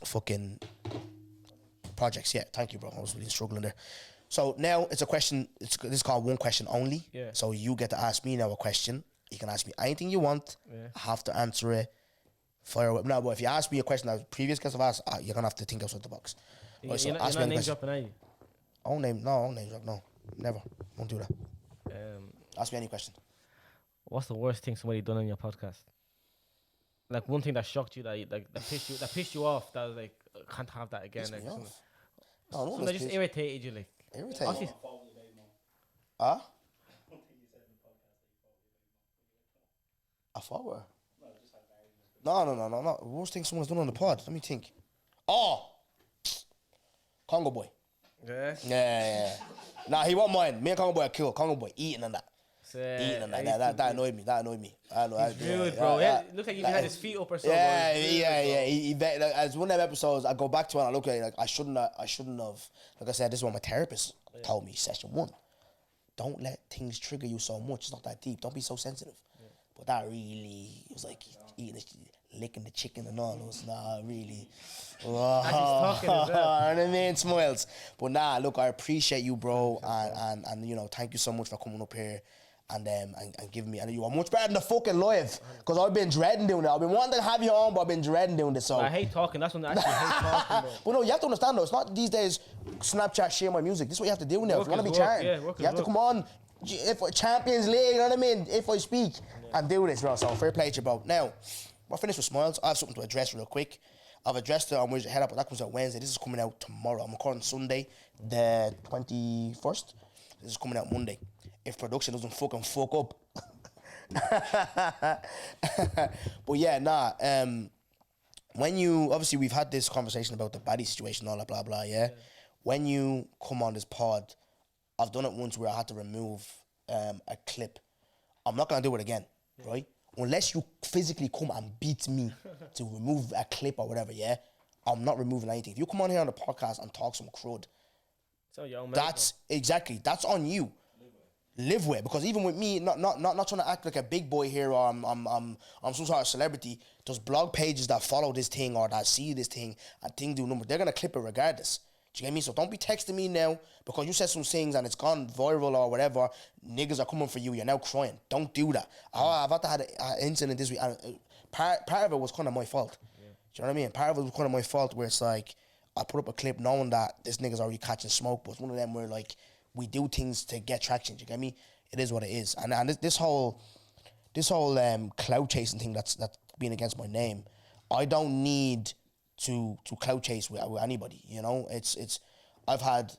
Speaker 4: fucking projects. Yeah, thank you, bro. I was really struggling there. So now it's a question. This is called one question only.
Speaker 3: Yeah.
Speaker 4: So you get to ask me now a question. You can ask me anything you want.
Speaker 3: Yeah.
Speaker 4: I have to answer it. Fire away. No, but if you ask me a question that previous guests have asked, you're gonna have to think outside the box.
Speaker 3: You're
Speaker 4: Right, so
Speaker 3: not,
Speaker 4: ask
Speaker 3: you're
Speaker 4: me
Speaker 3: not
Speaker 4: any
Speaker 3: name
Speaker 4: question.
Speaker 3: dropping, are you?
Speaker 4: I won't name drop. No, never. Won't do that. Ask me any question.
Speaker 3: What's the worst thing somebody done on your podcast? Like one thing that shocked you, that pissed you off. That was like, can't have that again.
Speaker 4: Pissed
Speaker 3: Like
Speaker 4: me
Speaker 3: something,
Speaker 4: off. No,
Speaker 3: something that just irritated you. Like
Speaker 4: irritated.
Speaker 3: obviously-
Speaker 4: Huh? I thought we No. Worst thing someone's done on the pod. Let me think. Oh, Congo boy.
Speaker 3: Yeah.
Speaker 4: Yeah. Nah, he won't mind. Me and Congo boy are cool. Congo boy eating and that. Eating and that. That annoyed me.
Speaker 3: He's rude, bro. It looks like he had his feet up or something.
Speaker 4: Yeah. He as one of them episodes, I go back to it and I look at it like I shouldn't have. Like I said, this is what my therapist told me. Session 1. Don't let things trigger you so much. It's not that deep. Don't be so sensitive. But that really, it was like eating, licking the chicken and all. It was not really.
Speaker 3: talking as well.
Speaker 4: You know what I mean? Smiles. But nah, look, I appreciate you, bro. And you know, thank you so much for coming up here and giving me. And you are much better than the fucking live. Because I've been dreading doing it. I've been wanting to have you on, but I've been dreading doing this. So.
Speaker 3: I hate talking. That's when I actually hate talking, bro.
Speaker 4: But no, you have to understand though, it's not these days Snapchat share my music. This is what you have to do now. If you want to be charting, you have to come on. If Champions League, you know what I mean? If I speak and do this, bro. So fair play to you, bro. Now, we're finished with Smiles. I have something to address real quick. I've addressed it on Where's Your Head Up, but that comes out Wednesday. This is coming out tomorrow. I'm recording Sunday, the 21st. This is coming out Monday. If production doesn't fucking fuck up. But yeah, nah. When you, obviously we've had this conversation about the baddie situation, all that blah blah, yeah? When you come on this pod, I've done it once where I had to remove a clip. I'm not gonna do it again, right? Unless you physically come and beat me to remove a clip or whatever, yeah? I'm not removing anything. If you come on here on the podcast and talk some crud,
Speaker 3: So your own
Speaker 4: that's that's on you. Live with, because even with me, not trying to act like a big boy here or I'm some sort of celebrity. There's blog pages that follow this thing or that see this thing and thing do number. They're gonna clip it regardless. Do you get me? So don't be texting me now because you said some things and it's gone viral or whatever. Niggas are coming for you. You're now crying. Don't do that. I've had an incident this week. And part of it was kind of my fault. Do you know what I mean? Part of it was kind of my fault where it's like I put up a clip knowing that this nigga's already catching smoke, but it's one of them where like we do things to get traction. Do you get me? It is what it is. And this whole clout chasing thing that's been against my name, I don't need to clout chase with anybody, you know. I've had,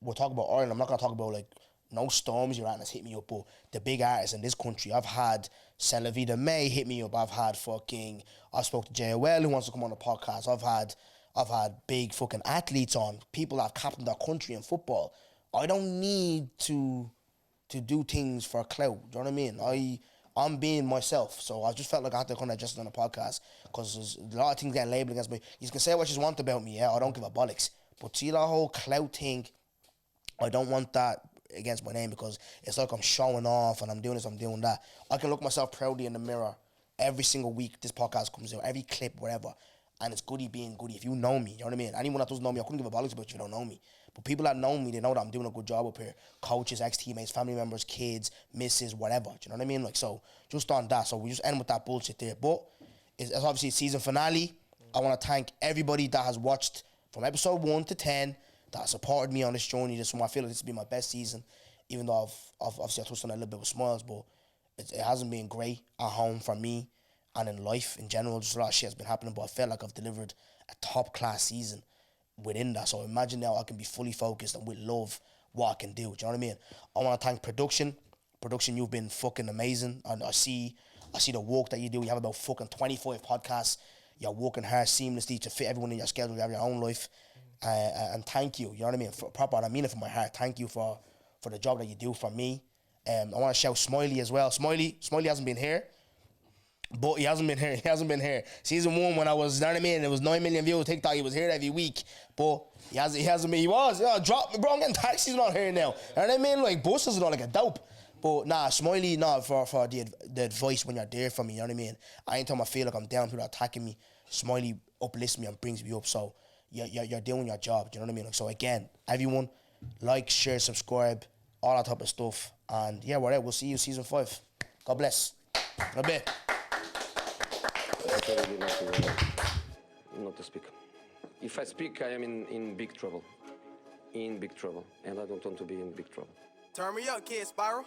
Speaker 4: we'll talk about Ireland. I'm not gonna talk about like no Storms your that's hit me up, but the big artists in this country. I've had Celavita May hit me up. I spoke to JOL who wants to come on the podcast. I've had big fucking athletes on, people that have captained our country in football. I don't need to do things for clout. Do you know what I mean? I'm being myself, so I just felt like I had to kind of adjust it on the podcast because there's a lot of things getting labelled against me. You can say what you want about me, yeah, I don't give a bollocks. But see that whole clout thing, I don't want that against my name because it's like I'm showing off and I'm doing this, I'm doing that. I can look myself proudly in the mirror every single week this podcast comes out, every clip, whatever, and it's goody being goody. If you know me, you know what I mean? Anyone that doesn't know me, I couldn't give a bollocks about you if you don't know me. But people that know me, they know that I'm doing a good job up here. Coaches, ex-teammates, family members, kids, misses, whatever. Do you know what I mean? Like, so, just on that. So, we just end with that bullshit there. But, it's obviously season finale. I want to thank everybody that has watched from episode 1 to 10, that has supported me on this journey. This one, I feel like this has been my best season, even though obviously I touched on it a little bit with Smiles, but it hasn't been great at home for me and in life in general. Just a lot of shit has been happening, but I felt like I've delivered a top-class season within that. So imagine now I can be fully focused and with love what I can do. Do you know what I mean? I want to thank production. Production, you've been fucking amazing. And I see the work that you do. You have about fucking 25 podcasts. You're working hard seamlessly to fit everyone in your schedule. You have your own life. And thank you. You know what I mean? I mean it from my heart. Thank you for the job that you do for me. I want to shout Smiley as well. Smiley hasn't been here. But he hasn't been here. Season 1 when I was, you know what I mean? It was 9 million views. TikTok, he was here every week. But he hasn't been. He was. Yeah, drop me, bro. I'm getting taxis not here now. You know what I mean? Like buses and all like a dope. But nah, Smiley, for the advice when you're there for me, you know what I mean? Anytime I feel like I'm down, people are attacking me, Smiley uplifts me and brings me up. So you're doing your job, do you know what I mean? Like, so again, everyone, like, share, subscribe, all that type of stuff. And yeah, we're out. We'll see you season 5. God bless. In a bit.
Speaker 1: Really not to speak. If I speak, I am in big trouble. In big trouble. And I don't want to be in big trouble.
Speaker 2: Turn me up, kid, Spiral.